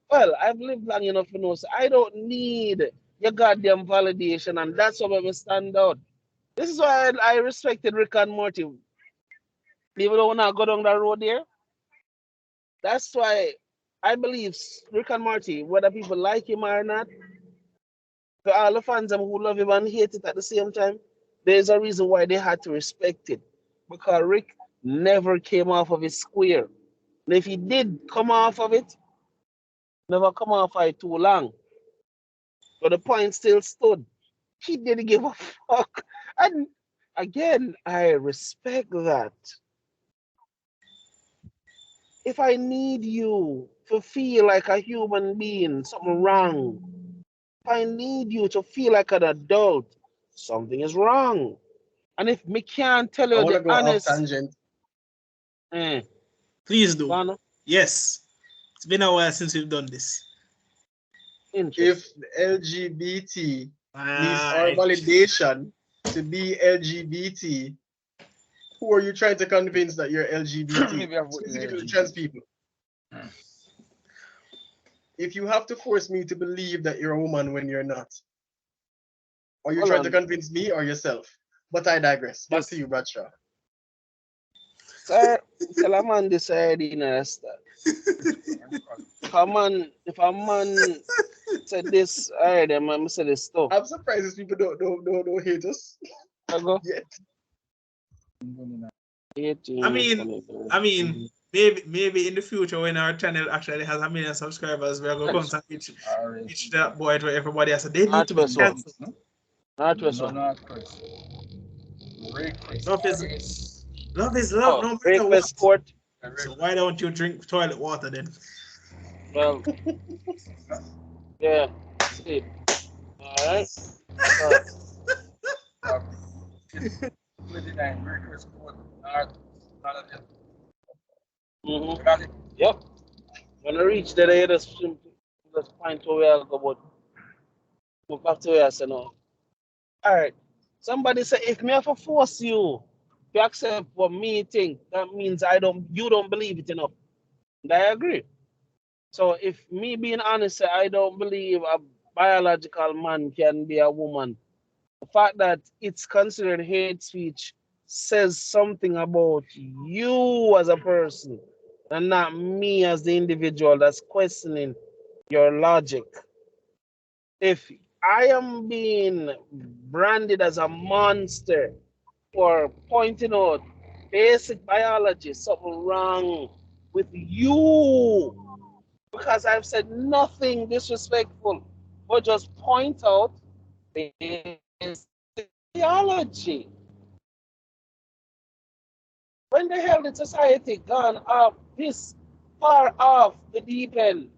Well, I've lived long enough to know, so I don't need your goddamn validation, and that's why I stand out. This is why I respected Rick and Morty. Even though when I go down that road there, that's why I believe Rick and Morty, whether people like him or not, for all the fans who love him and hate it at the same time, there's a reason why they had to respect it. Because Rick never came off of his square. And if he did come off of it, never come off of it too long. But the point still stood. He didn't give a fuck. And again, I respect that. If I need you to feel like a human being, something wrong. If I need you to feel like an adult, something is wrong. And if me can't tell I you want to the go off honest, tangent. please do. Ghana, Yes, it's been a while since we've done this. If interesting. LGBT needs our Right. validation to be LGBT, who are you trying to convince that you're LGBT? Maybe I've voted Specifically LGBT. trans people. If you have to force me to believe that you're a woman when you're not, are you Hold trying to on. convince me or yourself? But I digress. Back to you, Bradshaw. Sir, tell a man this already in a start. If a man said this already, I'm gonna say this stuff. I'm surprised these people don't hate us I go yet. 18. I mean, maybe in the future when our channel actually has 1 million subscribers, we're gonna come to pitch that boy to everybody else. They need to be Northwest one. cancelled. Northwest one. Love is love, Oh, no matter breakfast what. court. So why don't you drink toilet water then? Well, yeah. See. Alright. Mm-hmm. Yep. When I reach there, I just point to where I go, but look back to where I say no. Alright. Somebody say if me have to force you to accept what me think, that means you don't believe it enough. And I agree. So if me being honest, I don't believe a biological man can be a woman. The fact that it's considered hate speech says something about you as a person and not me as the individual that's questioning your logic. If I am being branded as a monster for pointing out basic biology, something wrong with you because I've said nothing disrespectful, but just point out basic biology. When the hell did society gone off this far off the deep end?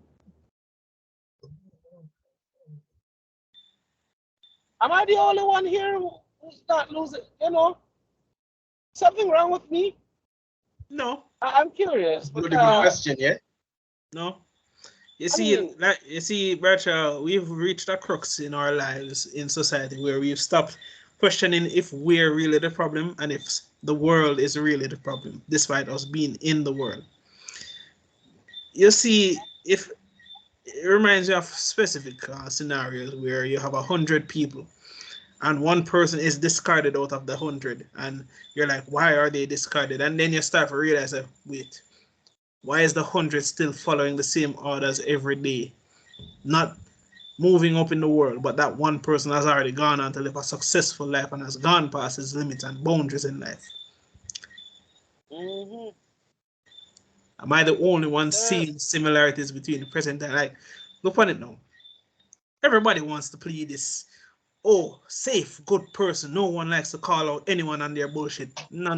Am I the only one here who's not losing? Something wrong with me? No, I'm curious Good because question, yeah? no. You I see, mean, Bradshaw, we've reached a crux in our lives in society where we've stopped questioning if we're really the problem and if the world is really the problem, despite us being in the world. You see, if it reminds me of specific scenarios where you have 100 people and one person is discarded out of the 100, and you're like, why are they discarded? And then you start to realize, wait, why is the 100 still following the same orders every day, not moving up in the world, but that one person has already gone on to live a successful life and has gone past his limits and boundaries in life? Mm-hmm. Am I the only one seeing similarities between the present and like, look on it now. Everybody wants to play this, oh, safe, good person. No one likes to call out anyone on their bullshit. No.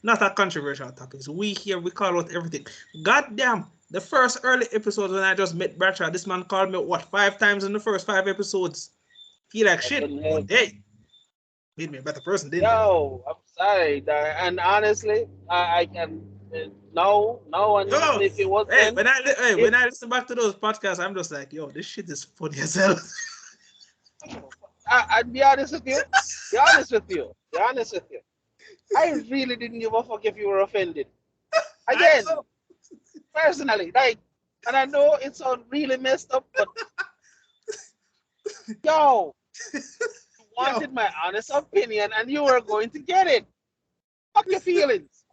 Not a controversial topic. We here, we call out everything. Goddamn, the first early episodes when I just met Bradshaw, this man called me, what, 5 times in the first 5 episodes? Feel like shit. But hey, made me a better person, didn't it? Yo, I'm sorry, and honestly, I can no, and Yo, if it wasn't, hey, when I listen back to those podcasts, I'm just like, yo, this shit is funny as hell. I'd be honest with you. Be honest with you. I really didn't give a fuck if you were offended. Again, personally, like, and I know it sounds really messed up, but yo, you wanted my honest opinion, and you were going to get it. Fuck your feelings.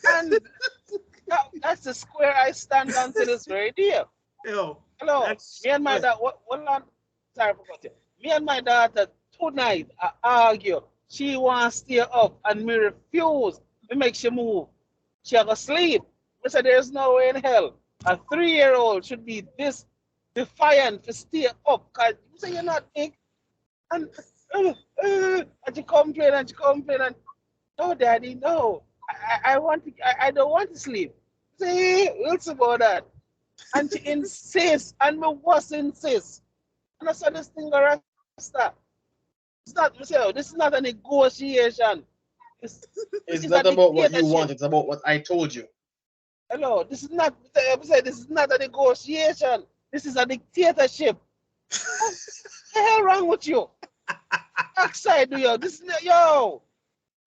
And that's the square I stand on to this very day. Yo, hello, me and my daughter. Sorry for cutting. Me and my daughter tonight argue. She wants to stay up, and me refuse. Me make she move. She have a sleep. I said, there's no way in hell a 3-year-old should be this defiant to stay up. Cause you say you're not big, and she complain and no, daddy, no. I want to. I don't want to sleep. See, what's about that? And she insists, and me was insist. And I said, this thing gonna stop. It's not. This is not a negotiation. It's not about what you want. It's about what I told you. Hello, this is not. This is not a negotiation. This is a dictatorship. What the hell wrong with you? Backside, do you? This yo.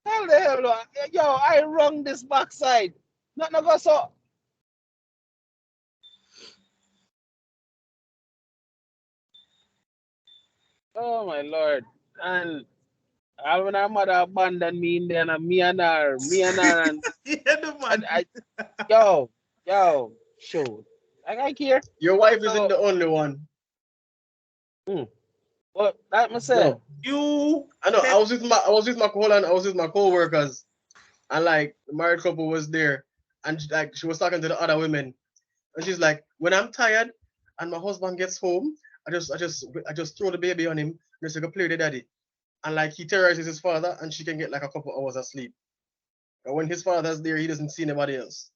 Hell the hell, yo! I wrung this backside. Not go so. Oh my lord! And when our mother abandoned me in there, and me and her, and yo, shoot. I care. Your wife isn't the only one. What that must say? You. I know. I was with my co-workers, and like the married couple was there, and like she was talking to the other women, and she's like, when I'm tired and my husband gets home, I just throw the baby on him and just like play with the daddy, and like he terrorizes his father, and she can get like a couple hours of sleep. But when his father's there, he doesn't see anybody else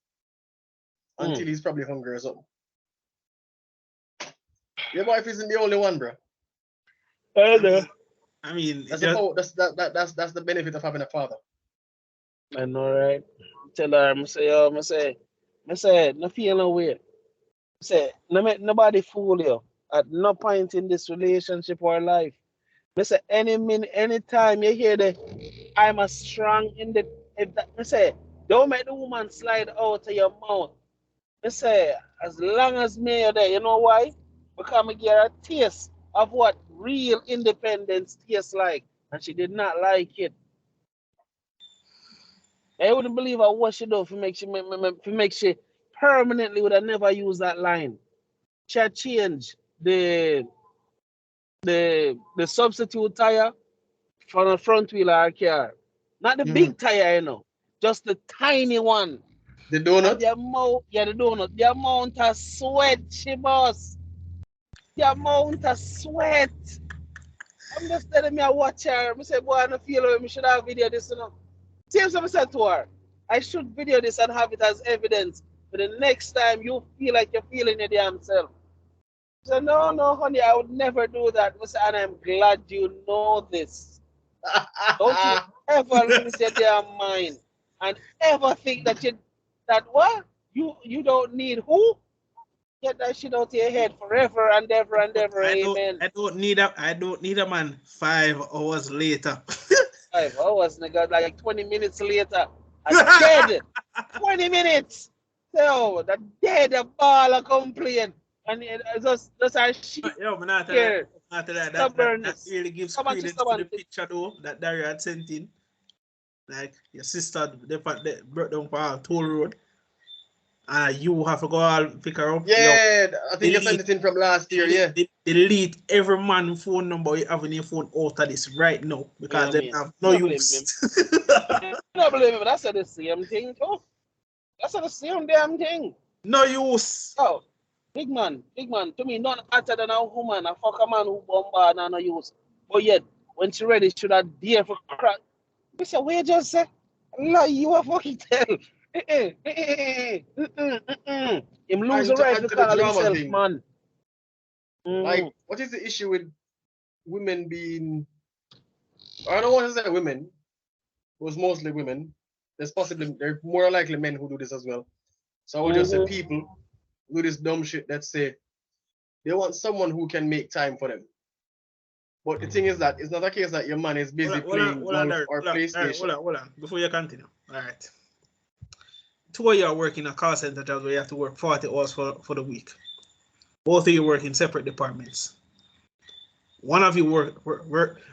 until he's probably hungry or something. Your wife isn't the only one, bro. I mean, that's the benefit of having a father. I know, right? Tell her, I say, no feel no way. Say, no make nobody fool you at no point in this relationship or life. I say, anytime you hear the, I'm a strong in the, I say, don't make the woman slide out of your mouth. I say, as long as me you're there, you know why? Because I get a taste of what real independence tastes like, and she did not like it. I wouldn't believe what she do to make she permanently would have never used that line. She had changed the substitute tire for the front wheel of her car. Not the big tire, you know, just the tiny one. The donut? And the donut. The amount of sweat she must. The amount of sweat. I'm just telling me I watch her. I say, boy, I don't feel like we should have video this, you know. Same as I said to her, I should video this and have it as evidence for the next time you feel like you're feeling your damn self. So no, honey, I would never do that. And I'm glad you know this. Don't you ever lose your damn mind and ever think that what? You don't need who? Get that shit out of your head forever and ever and ever. Amen. I don't need a man 5 hours later. 5 hours, nigga. Like 20 minutes later, I'm dead. 20 minutes. So the dead, the ball a complain, and just our shit. Yo, man, after Here. that, that Stubbornness. really gives Come on, credence just to the picture though that Dario had sent in. Like your sister, they broke down for our toll road. You have to go all pick her up. Yeah, I think you sent it in from last year, yeah. Delete every man phone number you have in your phone out of this right now because they have no use. I don't believe him. That's the same thing too. That's the same damn thing. No use. Oh, big man. To me, none hotter than a woman. A fuck a man who bombard and no use. But yet, when she ready, should have dare for crack. We say, where just say, lie, you a fucking tell. Him lose the right to call himself, thing. man. Like, what is the issue with women being? I don't want to say women. It was mostly women. There's more likely men who do this as well. So I would just say people do this dumb shit that say they want someone who can make time for them. But the thing is that it's not a case that your man is busy playing golf or PlayStation. Hold on. Before you continue. All right. 2 of you are working a call center job where you have to work 40 hours for the week. Both of you work in separate departments. One of you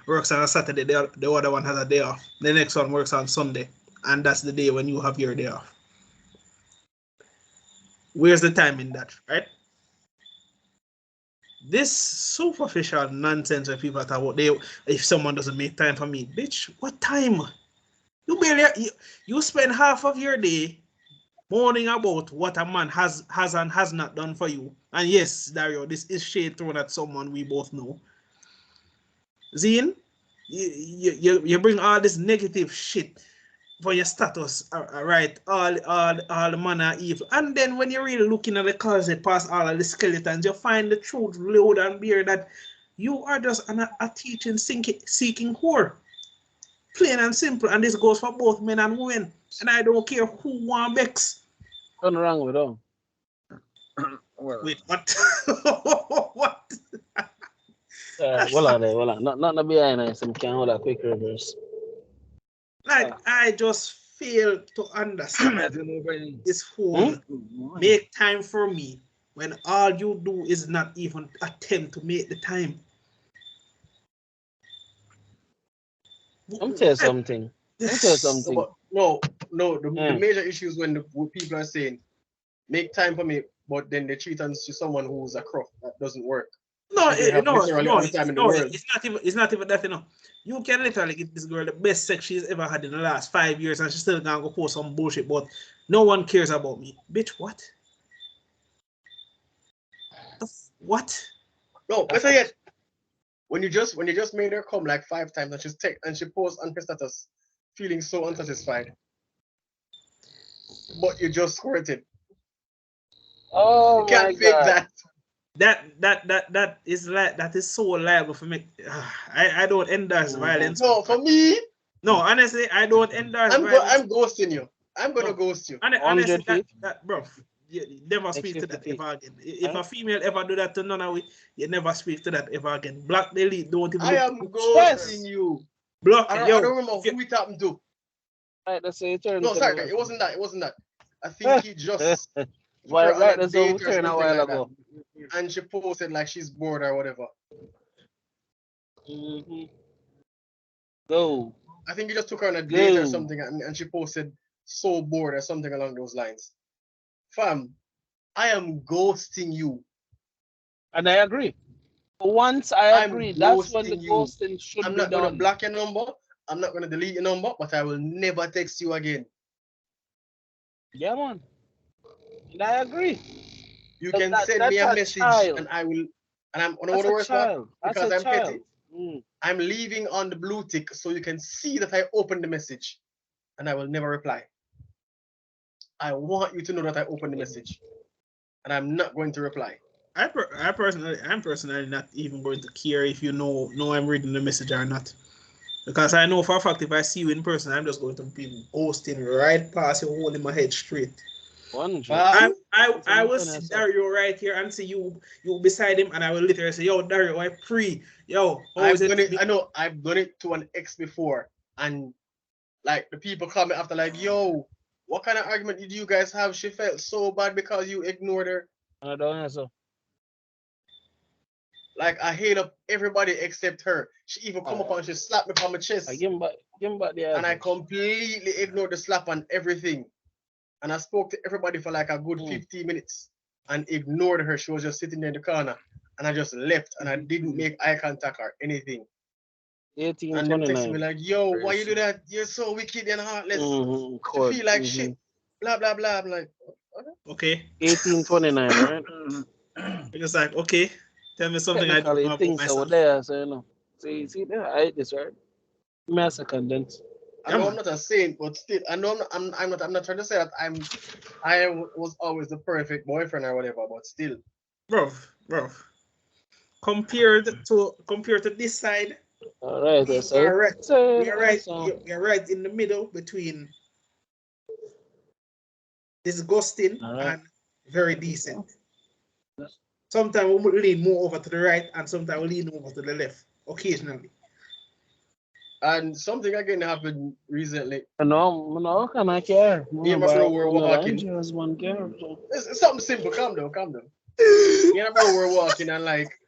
works on a Saturday, the other one has a day off. The next one works on Sunday, and that's the day when you have your day off. Where's the time in that, right? This superficial nonsense where people talk about if someone doesn't make time for me, bitch, what time? You spend half of your day mourning about what a man has and has not done for you. And yes, Dario, this is shade thrown at someone we both know. Zine, you bring all this negative shit for your status, right? All the manner of evil. And then when you're really looking at the closet past all of the skeletons, you find the truth loud and bare that you are just a teaching seeking whore. Plain and simple. And this goes for both men and women. And I don't care who want vex. Nothing wrong with them. Wait, what? What? Well on. Not behind us. Some can hold a quick reverse. Like, I just fail to understand this whole make time for me when all you do is not even attempt to make the time. Let me tell you something. No, the major issue is when people are saying, make time for me, but then they cheat on someone who's a crook. That doesn't work. It's not even that, you know. You can literally get this girl the best sex she's ever had in the last 5 years and she's still gonna go post some bullshit, but no one cares about me. Bitch, what? What? No, better yet, when you just made her come like 5 times and she posts on her status feeling so unsatisfied. But you just squirted. Oh, you can't fake that. That is so liable for me. I don't endorse violence. No, for me. No, honestly, I don't endorse violence. I'm ghosting you. I'm gonna ghost you. Honestly, that bro, you never speak to that ever again. If a female ever do that to none of we, you never speak to that ever again. Block, delete, don't even. I am ghosting you. Block. I don't remember who it happened to. Right, that's a turn. No, sorry, it wasn't that. I think he just. Right, that's a turn a while ago. And she posted like she's bored or whatever. Go. I think he just took her on a date or something, and she posted so bored or something along those lines. Fam, I am ghosting you. And I agree. Once I agree, that's when the ghosting should be done. I'm not going to block your number. I'm not going to delete your number, but I will never text you again. Yeah, man. And I agree. You can send me a message and I will, and I'm on the worst part because I'm petty. I'm leaving on the blue tick so you can see that I opened the message and I will never reply. I want you to know that I opened the message and I'm not going to reply. I'm personally not even going to care if you know I'm reading the message or not. Because I know for a fact if I see you in person, I'm just going to be ghosting right past you, holding my head straight. 100. I will see Dario right here and see you beside him, and I will literally say, yo, Dario, I pre. Yo, how is it? I know I've done it to an ex before, and like the people comment after like, yo, what kind of argument did you guys have? She felt so bad because you ignored her. I don't answer. Like I hate up everybody except her. She even come up and she slapped me on my chest. I give him back the and I average. completely ignored the slap and everything. And I spoke to everybody for like a good 15 minutes and ignored her. She was just sitting there in the corner. And I just left and I didn't make eye contact or anything. 18, and 29. they text me like, yo, why you do that? You're so wicked and heartless. You feel like shit. Blah, blah, blah. I'm like, okay. 1829, right? It's like, okay, tell me something I don't know about things myself. over there, so you know. See there, I hate this, right? Massacre condensed. I know I'm not a saint, but still, I know I'm not trying to say that I was always the perfect boyfriend or whatever, but still. Bro. Compared to this side, all right, we are right in the middle between disgusting and very decent. Sometimes we will lean more over to the right and sometimes we lean over to the left, occasionally. And something again happened recently. No, can I care? Me and my bro were walking. It's something simple. Calm down. Me and my bro were walking and like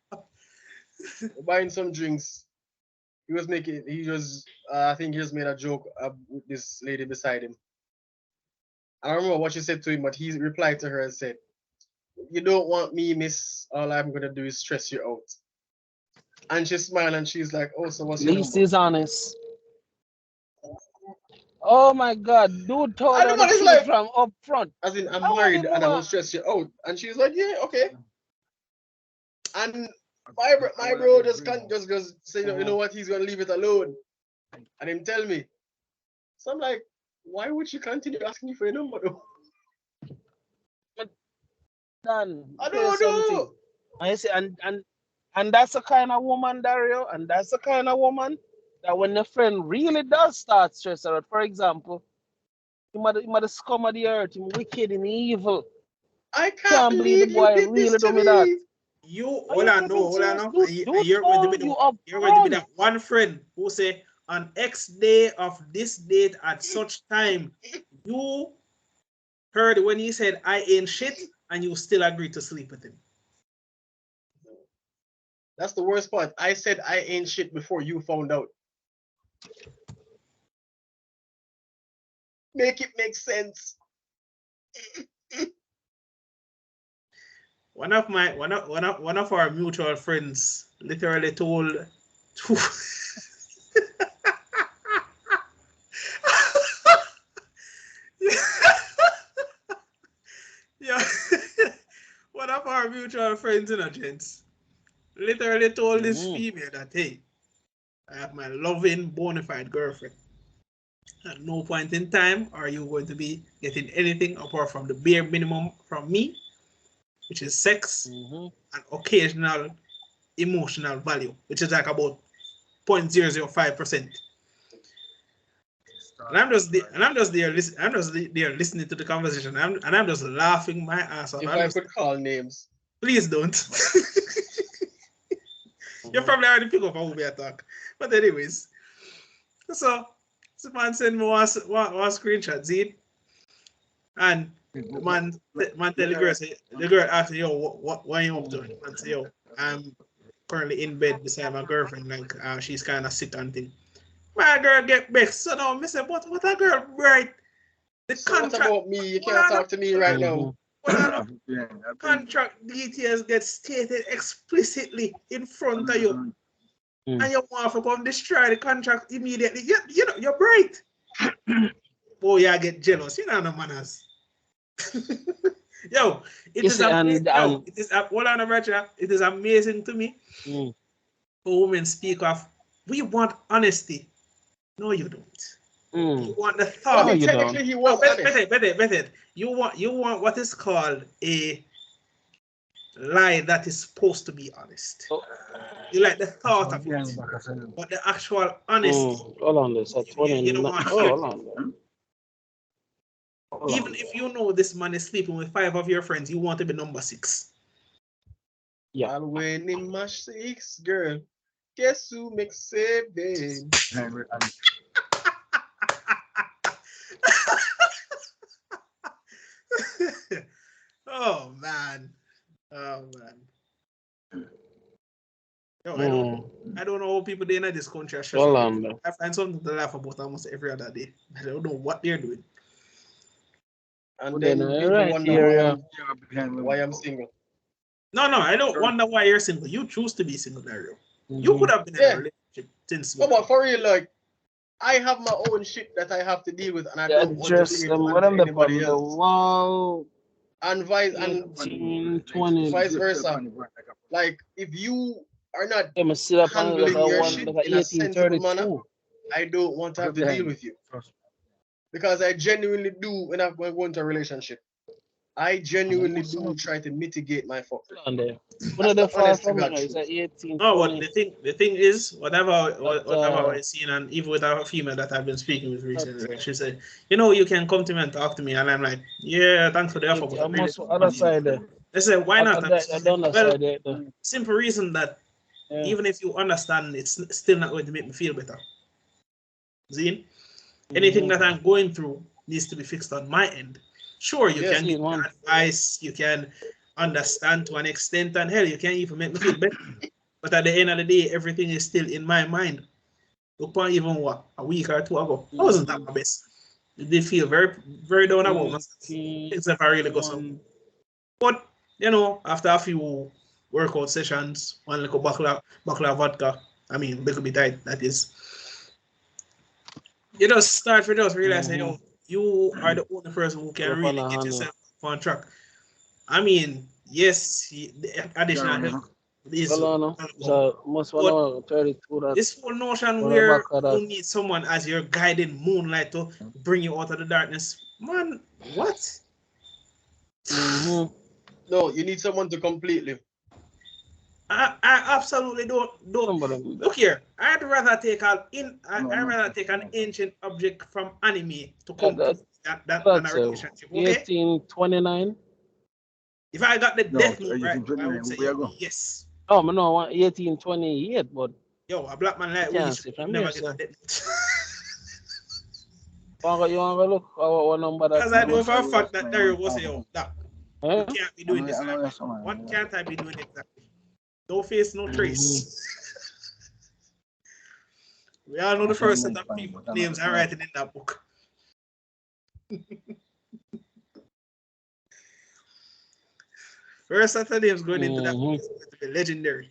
buying some drinks. I think he just made a joke with this lady beside him. I don't remember what she said to him, but he replied to her and said, "You don't want me, miss. All I'm gonna do is stress you out." And she smiled and she's like, "Oh, so what's your number?" Least is honest. Oh my God, dude told her the truth like, from up front. As in, I'm married and I will stress you out. And she's like, "Yeah, okay." And my bro just can't just say, you know what, he's gonna leave it alone. And him tell me. So I'm like, why would she continue asking you for your number though? I don't know. I say, and that's the kind of woman, Dario, and that's the kind of woman that when the friend really does start stressing out, for example, he might the scum of the earth, him wicked and evil. I can't believe the boy you did really this to do me me. that. Hold on, you're going to be that one friend who say on X day of this date at such time, you heard when he said I ain't shit and you still agreed to sleep with him. That's the worst part. I said I ain't shit before you found out. Make it make sense. One of our mutual friends literally told yeah. One of our mutual friends, gents, literally told this female that, hey, I have my loving, bona fide girlfriend. At no point in time are you going to be getting anything apart from the bare minimum from me, which is sex and occasional emotional value, which is like about 0.005%. And I'm just there listening to the conversation, and I'm just laughing my ass off. If I could call names, please don't. You probably already pick up how we talk, but anyways, so man send me one screenshot, see it, and the man tell the girl asked, yo, what are you up to? And say, yo, I'm currently in bed beside my girlfriend, like she's kind of sick and thing. My girl get vexed. So now I said, what a girl, right? The so contract. What about me? You can't talk to me right now. Contract details get stated explicitly in front of you. And you want to come destroy the contract immediately. You know, you're bright. Boy, you get jealous. You know no manners. Yo, it is amazing. It is amazing to me for women speak of, we want honesty. No, you don't. You want the thought. No, you technically don't. He was better. You want what is called a lie that is supposed to be honest. You like the thought of it, but the actual honesty. Hold on, this. You don't want. Hold Even if you know this man is sleeping with 5 of your friends, you want to be number 6. Yeah. I'll win in my 6, girl. Guess who makes 7? Oh man. Yo, I don't know how people in this country are Well on. I find something to laugh about almost every other day. I don't know what they're doing. And Then then people right wonder here, why I'm single. No, I don't wonder why you're single. You choose to be single, Dario. You could have been in a relationship since. Come on, for real, like I have my own shit that I have to deal with, and I don't want to address bring it them. to What I'm the anybody the else. wall. And vice versa. Like if you are not I'm sit up on like handling a your one shit like a in a sensible manner, 1832. I don't want to have to deal with you. Because I genuinely do when I go into a relationship. I genuinely do try to mitigate my fuck. On there. One That's of the the far honest to from God it is truth. at 18. No, but the thing is, whatever I've seen, and even with our female that I've been speaking with recently, she said, you can come to me and talk to me, and I'm like, yeah, thanks for the offer, but I really Almost other side there. they said, why not? I don't know side there. Simple reason that even if you understand, it's still not going to make me feel better. Zine, anything that I'm going through needs to be fixed on my end. Sure, you can give me advice, you can understand to an extent, and hell, you can even make me feel better. But at the end of the day, everything is still in my mind. Look upon even a week or 2 ago, I wasn't at my best. It did feel very, very down about myself. Things never really go so. But after a few workout sessions, one little bottle of vodka, little bit tight, that is. You just start to just realize, you are the only person who can really get yourself on track. Yes, the additional help is. So most one 32. This whole notion where you need someone as your guiding moonlight to bring you out of the darkness, man, what? No, you need someone to completely. I absolutely don't. Look here. I'd rather take an ancient object from anime to complete that than a relationship. Okay? 1829. If I got the death note right, I would say yes. Oh, no, 1828, but a black man like we never get a death note. You want to look what number that? Because I know for a fact that Dario will say, Doc, you can't be doing this. What can't I be doing exactly? No face, no trace. We all know the first set of people names are writing in that book. First set of names going into that book is going to be legendary.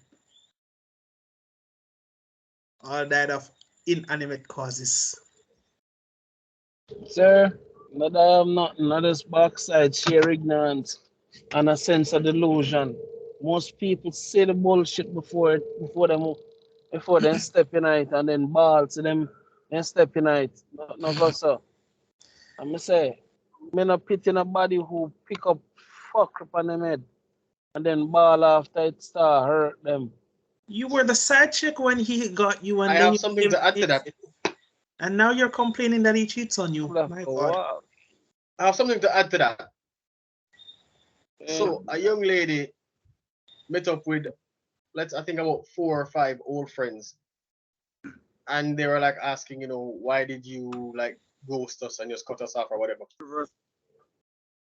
All died of inanimate causes. Sir, not nothing. Not this backside, sheer ignorance and a sense of delusion. Most people say the bullshit before them step in it and then ball to them and step in it. No go so. I'm say, me no pity nobody who pick up fuck up on them head and then ball after it start hurt them. You were the side chick when he got you, and I have something to add to that. And now you're complaining that he cheats on you. My God. I have something to add to that. So a young lady met up with, I think about 4 or 5 old friends, and they were like asking, why did you like ghost us and just cut us off or whatever?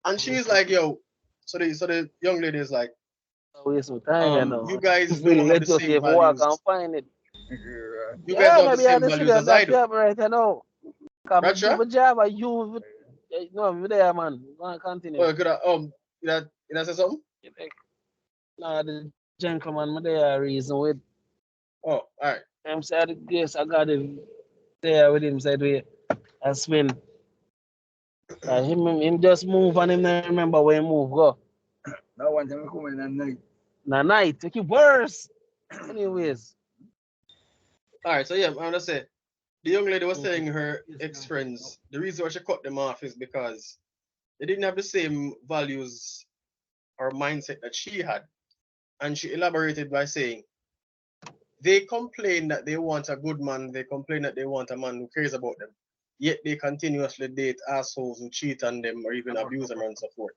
And she's like, yo, so the young lady is like, you guys don't have the same values. I can't find it. You guys don't have the same values as I do. Right now. Bradshaw? Job, you no, there, man. Go on, continue. Oh, could I say something? No, the gentleman, there reason with. Oh, all right. I'm saying, yes, I got him there with him. Said we, I spin. Him just move and him not remember where he move go. No one time come in at night. Night, take it worse. Anyways. All right, so yeah, I'm gonna say the young lady was telling her ex-friends the reason why she cut them off is because they didn't have the same values or mindset that she had. And she elaborated by saying, they complain that they want a good man, they complain that they want a man who cares about them. yet they continuously date assholes who cheat on them or even abuse them and so forth.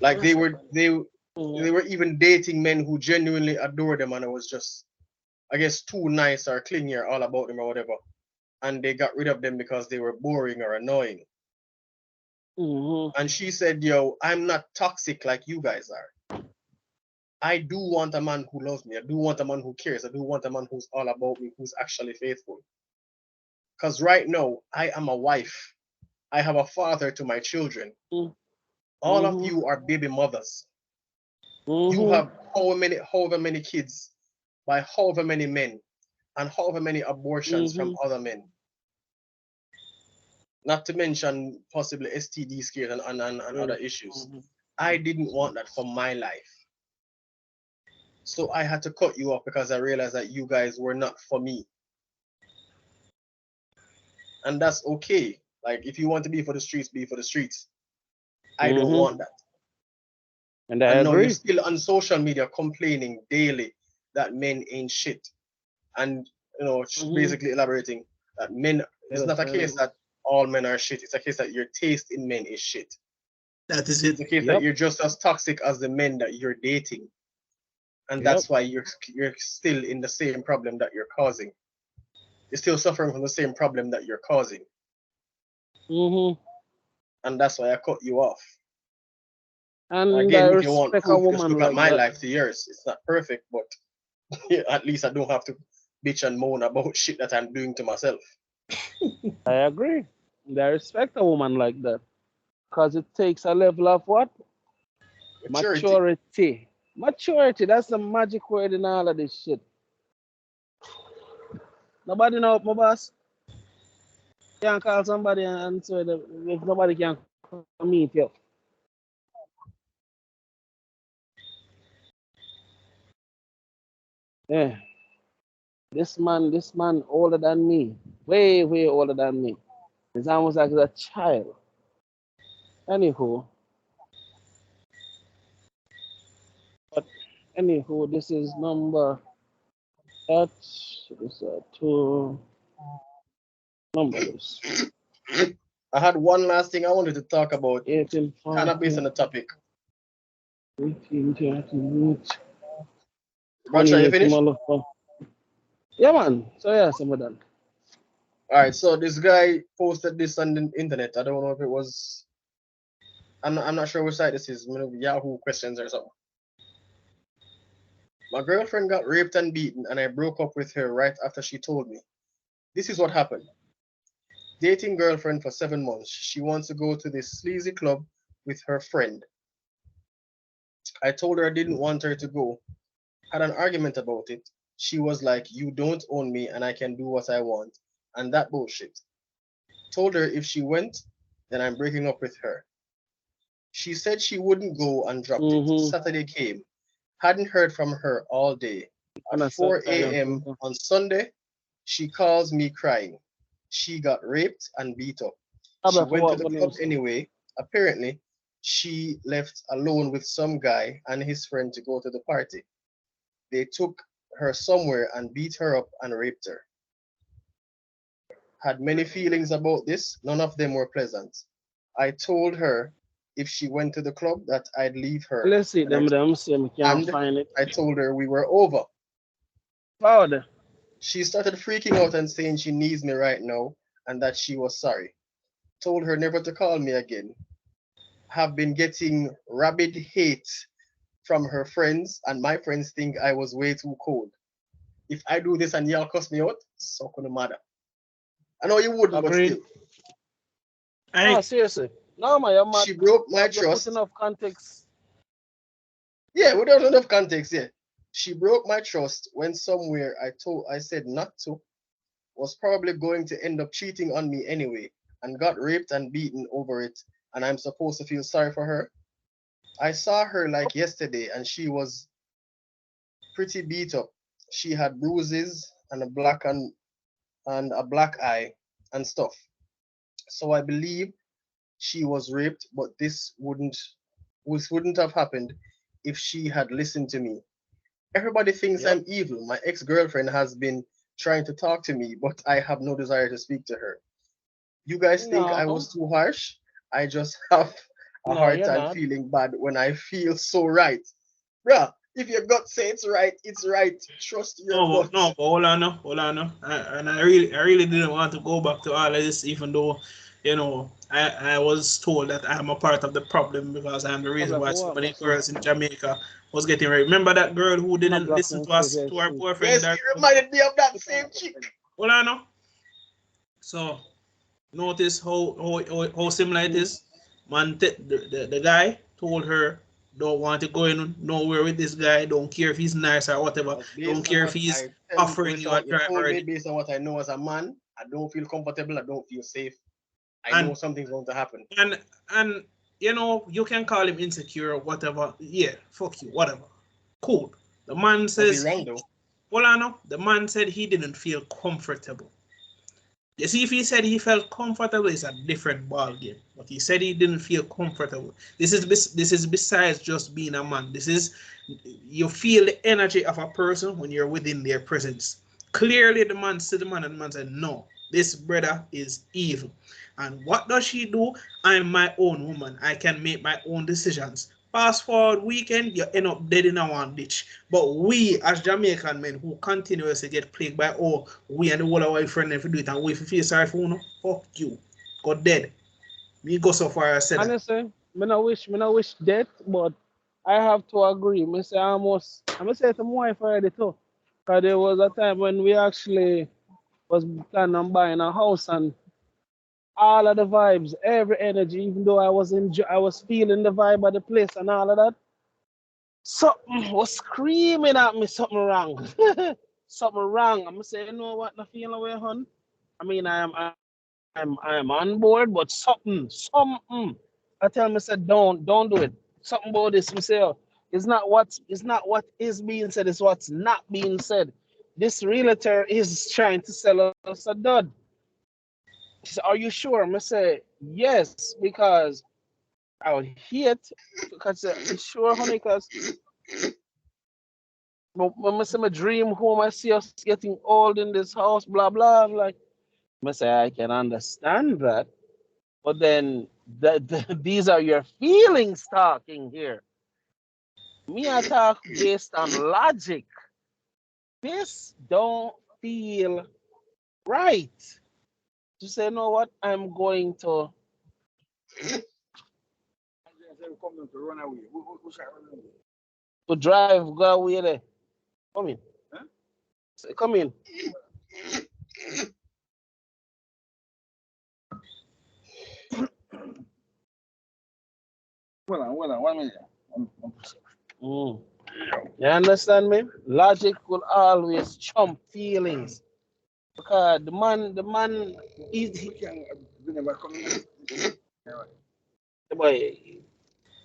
Like they were even dating men who genuinely adore them and it was just, I guess, too nice or clingy or all about them or whatever. And they got rid of them because they were boring or annoying. Mm-hmm. And she said, yo, I'm not toxic like you guys are. I do want a man who loves me. I do want a man who cares. I do want a man who's all about me, who's actually faithful. Because right now, I am a wife. I have a father to my children. All of Mm-hmm. you are baby mothers. You Mm-hmm. have however many kids by however many men and however many abortions from Mm-hmm. other men. Not to mention possibly STD scares and other issues. Mm-hmm. I didn't want that for my life. So I had to cut you off because I realized that you guys were not for me. And that's okay. Like, if you want to be for the streets, be for the streets. I don't Mm-hmm. want that. And I And now you're agree. still on social media complaining daily that men ain't shit. And, Mm-hmm. basically elaborating that men, it's not a case that all men are shit. It's a case that your taste in men is shit. That is It's it. a case that Yep. you're just as toxic as the men that you're dating. And Yep. that's why you're still in the same problem that you're causing. You're still suffering from the same problem that you're causing. Mm-hmm. And that's why I cut you off. And I Again, if you want respect a proof, just woman look at like my that. life to yours. It's not perfect, but at least I don't have to bitch and moan about shit that I'm doing to myself. I agree. And I respect a woman like that. Because it takes a level of what? Maturity. Maturity. Maturity. That's the magic word in all of this shit. Nobody know my boss. Can't call somebody and say that if nobody can meet you. Yeah. This man older than me. Way, way older than me. It's almost like a child. Anywho, but anywho, this is number that is two numbers. I had one last thing I wanted to talk about, 18, kind of 40, based on the topic. 18, Bradshaw, you 28, finished? motherfucker. Yeah, man. So, yeah, some of that. All right, so this guy posted this on the internet. I don't know if it was, I'm not sure which site this is, maybe Yahoo questions or something. My girlfriend got raped and beaten, and I broke up with her right after she told me. This is what happened. Dating girlfriend for 7 months. She wants to go to this sleazy club with her friend. I told her I didn't want her to go. Had an argument about it. She was like, you don't own me and I can do what I want. And that bullshit. Told her if she went, then I'm breaking up with her. She said she wouldn't go and dropped it. Mm-hmm. Saturday came. Hadn't heard from her all day. At And I said, 4 a.m. on Sunday, she calls me crying. She got raped and beat up. I'm She not for went to what the my club name's. anyway. Apparently, she left alone with some guy and his friend to go to the party. They took her somewhere and beat her up and raped her. Had many feelings about this, none of them were pleasant. I told her if she went to the club that I'd leave her. Let's see them see me can't And find it. I told her we were over. Forward. She started freaking out and saying she needs me right now and that she was sorry. Told her never to call me again. Have been getting rabid hate from her friends, and my friends think I was way too cold. If I do this and y'all cuss me out, so gonna matter. I know you wouldn't, but Agreed. still. No, I seriously. No, man, you're mad. She broke You my have to put trust. enough context. Yeah, without enough context, yeah. She broke my trust, went somewhere I said not to, was probably going to end up cheating on me anyway, and got raped and beaten over it, and I'm supposed to feel sorry for her. I saw her like yesterday and she was pretty beat up. She had bruises and a black eye and stuff. So I believe she was raped, but this wouldn't have happened if she had listened to me. Everybody thinks Yep. I'm evil. My ex-girlfriend has been trying to talk to me, but I have no desire to speak to her. You guys think I No, was too harsh? I just have a no, hard you're time not. feeling bad when I feel so right. Bruh, if your gut say it's right, it's right. Trust your gut. But hold on now, and I really didn't want to go back to all of this, even though, I was told that I'm a part of the problem because I'm the reason Problem why for so what, many boss? girls in Jamaica was getting raped. Remember that girl who I'm a didn't black listen man, to us, Xavier to her Street. boyfriend Yes, Dario? you reminded me of that same chick. Hold on now. So notice how similar it is. Man, the guy told her, don't want to go in nowhere with this guy. Don't care if he's nice or whatever. But Don't based on care if what he's I tell you, offering based you on a what you drive told or me, anything. based on what I know as a man, I don't feel comfortable. I don't feel safe. I know And something's going to happen. and you can call him insecure or whatever. Yeah, fuck you, whatever. Cool. The man Was he says wrong though? well, I know. The man said he didn't feel comfortable. You see, if he said he felt comfortable, it's a different ball game. But he said he didn't feel comfortable. This is besides just being a man. This is you feel the energy of a person when you're within their presence. Clearly, the man said and the man said, "No, this brother is evil." And what does she do? I'm my own woman. I can make my own decisions. Fast forward weekend, you end up dead in a one ditch. But we, as Jamaican men who continuously get plagued by, oh, we and the whole of our friend if we do it and we feel sorry for you, fuck you. Go dead. Me go so far as said that. Honestly, me no wish death, but I have to agree. Me say I'm say to my wife already too. Cause there was a time when we actually was planning on buying a house and all of the vibes, every energy, even though I was feeling the vibe of the place and all of that. Something was screaming at me, something wrong. Something wrong. I'm say, you know what, not feeling away, hon. I mean, I'm on board, but something. I tell me, said, don't do it. Something about this, me say, oh, it's not what is being said, it's what's not being said. This realtor is trying to sell us a dud. She said, are you sure? I say, yes, because I would hate because you sure, honey, because when I say my dream home, I see us getting old in this house, blah blah. I'm like, I say I can understand that, but then these are your feelings talking here. Me, I talk based on logic. This don't feel right. To say, you know what, I'm going to To run away. Who shall run away? drive, go away there. Come in. Huh? Come in. Well, 1 minute. Mm. You understand me? Logic will always trump feelings. Because the man, We can bring him back coming. the boy,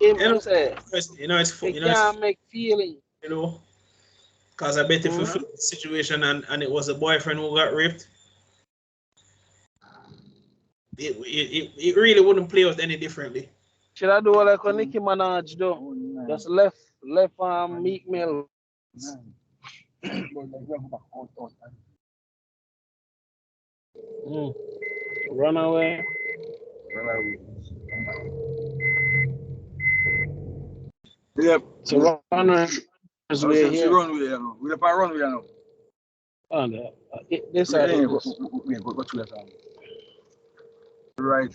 him, You him know, say, he it's can't make feeling. you know, because I bet if we Mm. flip the situation and it was a boyfriend who got raped, it really wouldn't play out any differently. Should I do like what Nicki Minaj do? Oh, nine. Just left Meek Mills. 9. But like, we have to go back out. Mm. Run away. Run away. Yep. So runners I way was here. runway, you know. We're on runway, you know. And this or this. Go to that time. Right.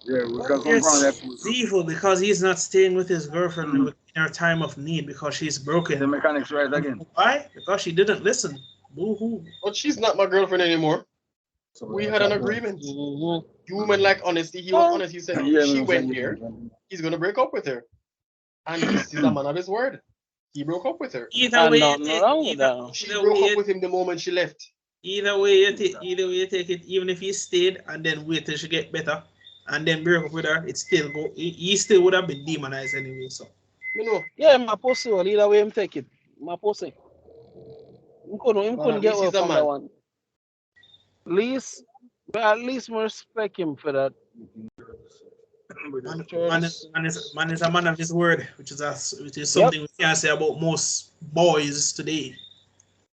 Yeah, we can confirm that. Yes, it's evil because he's not staying with his girlfriend in her time of need because she's The broken. mechanics right again. Why? Because she didn't listen. Boo hoo. But she's not my girlfriend anymore. So We had an agreement. Mm-hmm. Human like honesty. He was Oh, honest. He said Yeah, if she no, went there, he's gonna break up with her. And this is a man of his word. He broke up with her. Either and way you nothing take wrong with that. She either broke way up with him the moment she left. either way you take it, even if he stayed and then wait till she get better and then break up with her, it still go he still would have been demonized anyway. So You know, Yeah, my pussy, well, either way him take it. My pussy. Him but couldn't at get least away he's a from that man. one. At least me respect him for that. man is a man of his word, which is Yep. something we can't say about most boys today.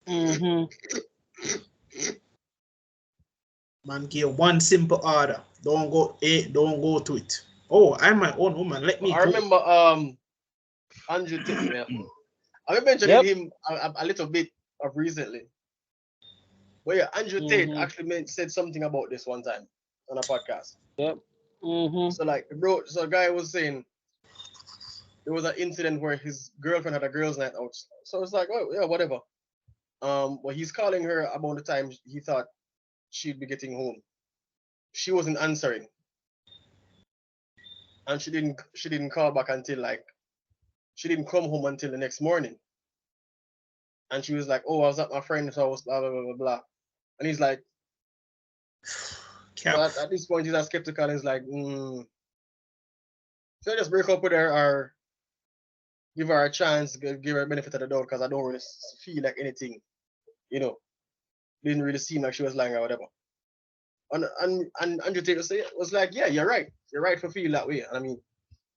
Mm-hmm. Man gave one simple order. Don't go to it. Oh, I'm my own woman. Let me I go. remember Andrew yeah. I mentioned Yep. him a little bit of recently. But yeah, Andrew Tate actually said something about this one time on a podcast. Yep. So like bro, so a guy was saying there was an incident where his girlfriend had a girls' night out. So it's like, oh yeah, whatever. But he's calling her about the time he thought she'd be getting home. She wasn't answering. And she didn't call back until like she didn't come home until the next morning. And she was like, oh, I was at my friend's house, blah blah blah blah blah. And he's like, Cap. so at this point he's skeptical and he's like, should I just break up with her or give her a chance, give her a benefit of the doubt because I don't really feel like anything, you know, didn't really seem like she was lying or whatever. And Andrew Tate was like, yeah, you're right for feeling that way. And I mean,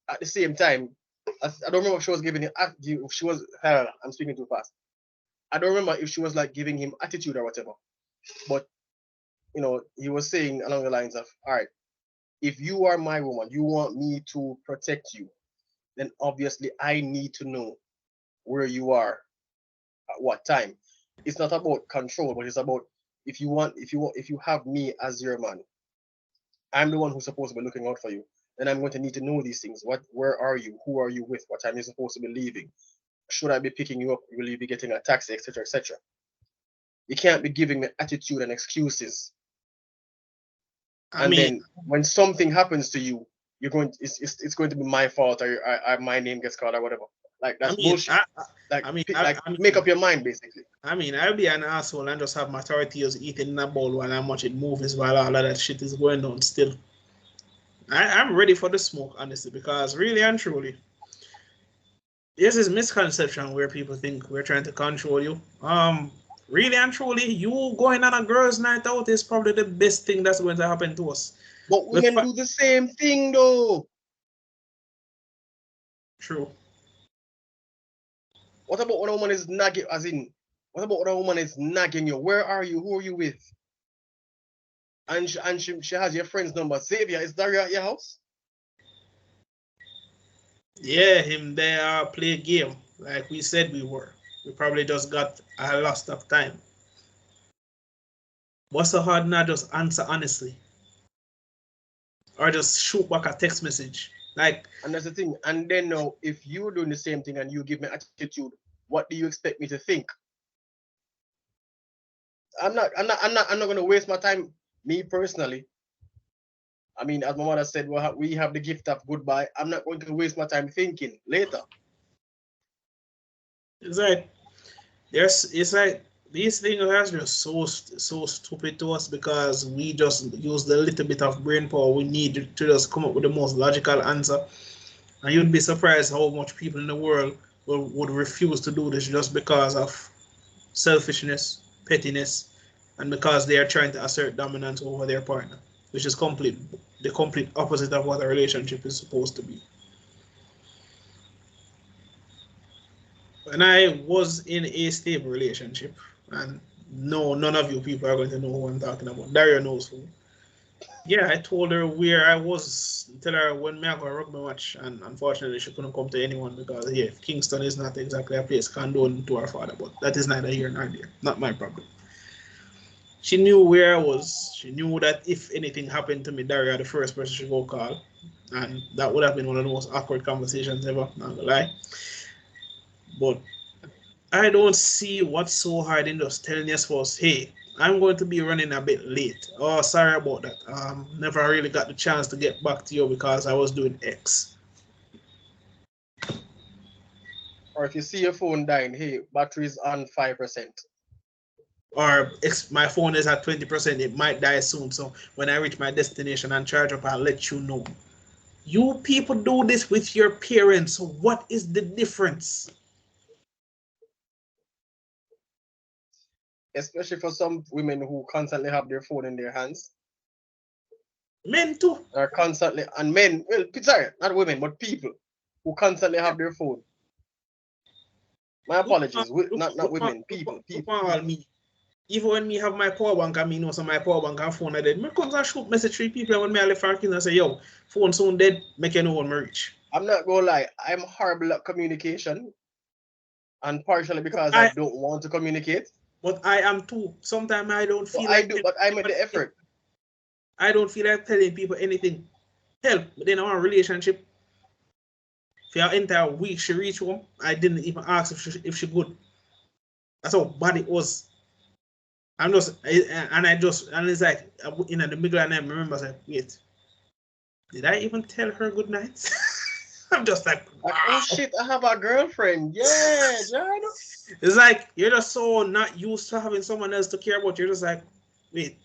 at the same time, I don't remember if she was giving him, if she was, I'm speaking too fast. I don't remember if she was like giving him attitude or whatever. But, you know, he was saying along the lines of, all right, if you are my woman, you want me to protect you, then obviously I need to know where you are at what time. It's not about control, but it's about if you have me as your man, I'm the one who's supposed to be looking out for you. Then I'm going to need to know these things. Where are you? Who are you with? What time you're supposed to be leaving? Should I be picking you up? Will you be getting a taxi, etc., etc.? You can't be giving me attitude and excuses. I mean, then when something happens to you, it's going to be my fault or my name gets called or whatever. Like that's bullshit. Make up your mind basically. I mean, I'll be an asshole and just have my tortillas eating in a bowl while I'm watching movies while all of that shit is going on still. I'm ready for the smoke, honestly, because really and truly, there's this misconception where people think we're trying to control you. Really and truly, you going on a girls' night out is probably the best thing that's going to happen to us. But women do the same thing though. True. What about when a woman is nagging, what about when a woman is nagging you? Where are you? Who are you with? And she has your friend's number. Xavier, is Dario at your house? Yeah, him there play game like we said we were. We probably just got a lost of time. What's so hard now? Just answer honestly, or just shoot back a text message. Like, and that's the thing. And then now, if you're doing the same thing and you give me attitude, what do you expect me to think? I'm not going to waste my time. Me personally, I mean, as my mother said, we have the gift of goodbye. I'm not going to waste my time thinking later. it's like it's like these things are just so stupid to us because we just use the little bit of brain power we need to just come up with the most logical answer. And you'd be surprised how much people in the world would refuse to do this just because of selfishness, pettiness, and because they are trying to assert dominance over their partner, which is the complete opposite of what a relationship is supposed to be. When I was in a stable relationship, and no, none of you people are going to know who I'm talking about. Dario knows who. Yeah, I told her where I was. Tell her when me I go rugby match, and unfortunately she couldn't come to anyone because yeah, Kingston is not exactly a place condoned to her father, but that is neither here nor there. Not my problem. She knew where I was. She knew that if anything happened to me, Daria, the first person she go call, and that would have been one of the most awkward conversations ever. Not gonna lie, but I don't see what's so hard in just telling your spouse, hey, I'm going to be running a bit late. Oh, sorry about that. Never really got the chance to get back to you because I was doing X. Or if you see your phone dying, hey, battery's on 5%. Or my phone is at 20%, it might die soon. So when I reach my destination and charge up, I'll let you know. You people do this with your parents. So what is the difference? Especially for some women who constantly have their phone in their hands. Men too. Are constantly, and men, well, sorry, not women, but people who constantly have their phone. My apologies, not women, people. All me. Even when me have my power bank, I mean, know some my power bank and phone are dead. Me comes and shoot message 3 people when me I left for kids and say, yo, phone soon dead, make you know when me reach. I'm not gonna lie, I'm horrible at communication, and partially because I I don't want to communicate. but I am too. Sometimes I don't So feel I like do, but I make the effort. I don't feel like telling people anything. Hell, but then our relationship, for our entire week, she reached home. I didn't even ask if she good. That's how bad it was. I'm just, and it's like, in the middle of the night, I remember, I was like, wait, did I even tell her good night? I'm just like, wow. Like, oh shit, I have a girlfriend. Yeah, John. It's like, you're just so not used to having someone else to care about. You're just like, wait,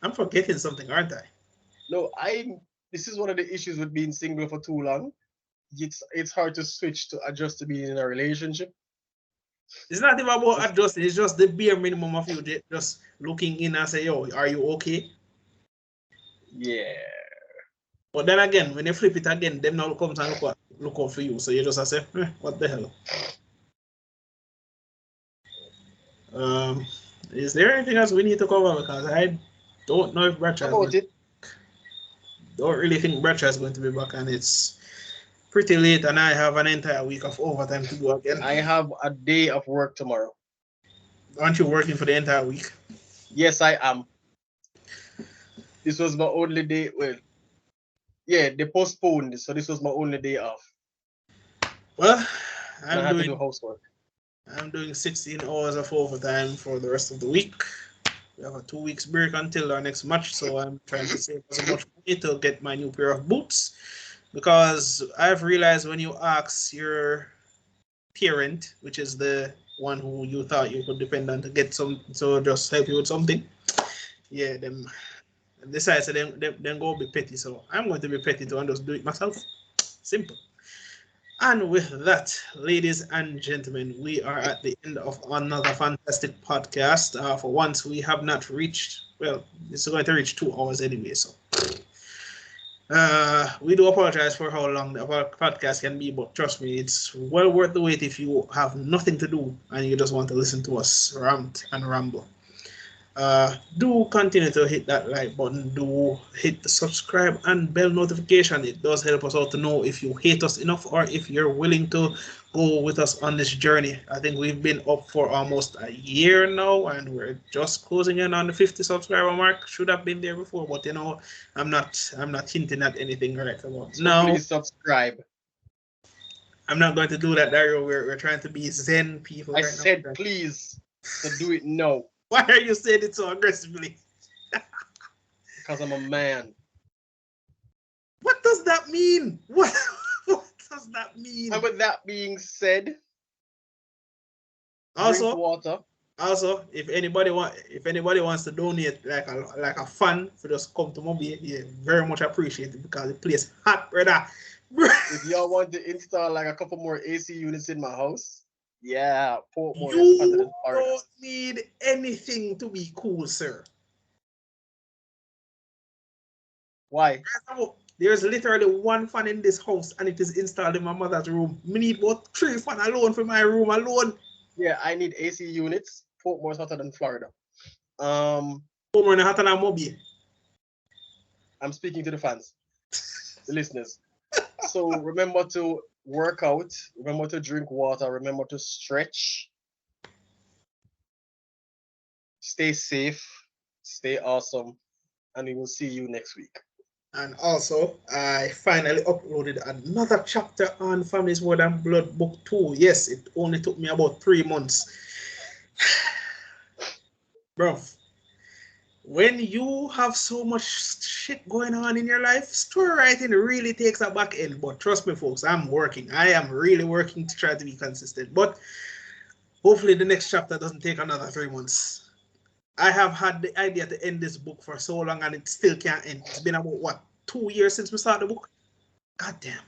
I'm forgetting something, aren't I? No, this is one of the issues with being single for too long. It's hard to switch to adjust to being in a relationship. It's not even about adjusting. It's just the bare minimum of you just looking in and say, yo, are you okay? Yeah. But then again, when you flip it again, them now comes and look out for you. So you just say, what the hell? Is there anything else we need to cover? Because I don't know if Bradshaw don't really think Bradshaw is going to be back, and it's pretty late, and I have an entire week of overtime to do again. I have a day of work tomorrow. Aren't you working for the entire week? Yes, I am. This was my only day. Well, yeah, they postponed, so this was my only day off. Well, And I had to do housework. I'm doing 16 hours of overtime for the rest of the week. We have a 2 weeks break until our next match, so I'm trying to save as much money to get my new pair of boots. Because I've realized when you ask your parent, which is the one who you thought you could depend on to get some, so just help you with something, yeah, them decide to them go be petty. So I'm going to be petty too and just do it myself. Simple. And with that, ladies and gentlemen, we are at the end of another fantastic podcast. For once, we have not reached, well, it's going to reach 2 hours anyway. So we do apologize for how long the podcast can be, but trust me, it's well worth the wait if you have nothing to do and you just want to listen to us rant and ramble. Do continue to hit that like button, do hit the subscribe and bell notification. It does help us out to know if you hate us enough or if you're willing to go with us on this journey. I think we've been up for almost a year now and we're just closing in on the 50 subscriber mark. Should have been there before, but I'm not hinting at anything right about So now. please subscribe. I'm not going to do that, Dario. We're trying to be Zen people I right said now. please. So do it now. Why are you saying it so aggressively? Because I'm a man. What does that mean? What does that mean? And with that being said, Also, drink water. Also, if anybody wants to donate like a fan for just come to Mobile, yeah, very much appreciated because the place hot, brother. If y'all want to install like a couple more AC units in my house, yeah, Portmore is hotter than You Florida. don't need anything to be cool, sir. Why? There's literally one fan in this house and it is installed in my mother's room. Me need about 3 fans alone for my room alone. Yeah, I need AC units. Portmore is hotter than Florida. Portmore is hotter than Mobile. I'm speaking to the fans, the listeners. So remember to work out, remember to drink water, remember to stretch. Stay safe, stay awesome, and we will see you next week. And also, I finally uploaded another chapter on Family's Word and Blood Book 2. Yes, it only took me about 3 months. Bro, when you have so much shit going on in your life, story writing really takes a back end. But trust me, folks, I'm working. I am really working to try to be consistent. But hopefully the next chapter doesn't take another 3 months. I have had the idea to end this book for so long and it still can't end. It's been about, what, 2 years since we started the book? God damn.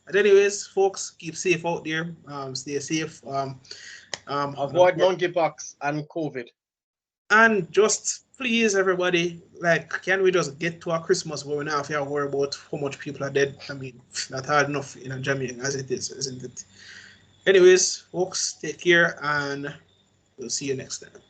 But anyways, folks, keep safe out there. Stay safe. Avoid monkeypox and COVID. And just please, everybody, like, can we just get to our Christmas where we don't have to worry about how much people are dead? I mean, not hard enough in Jamaica as it is, isn't it? Anyways, folks, take care and we'll see you next time.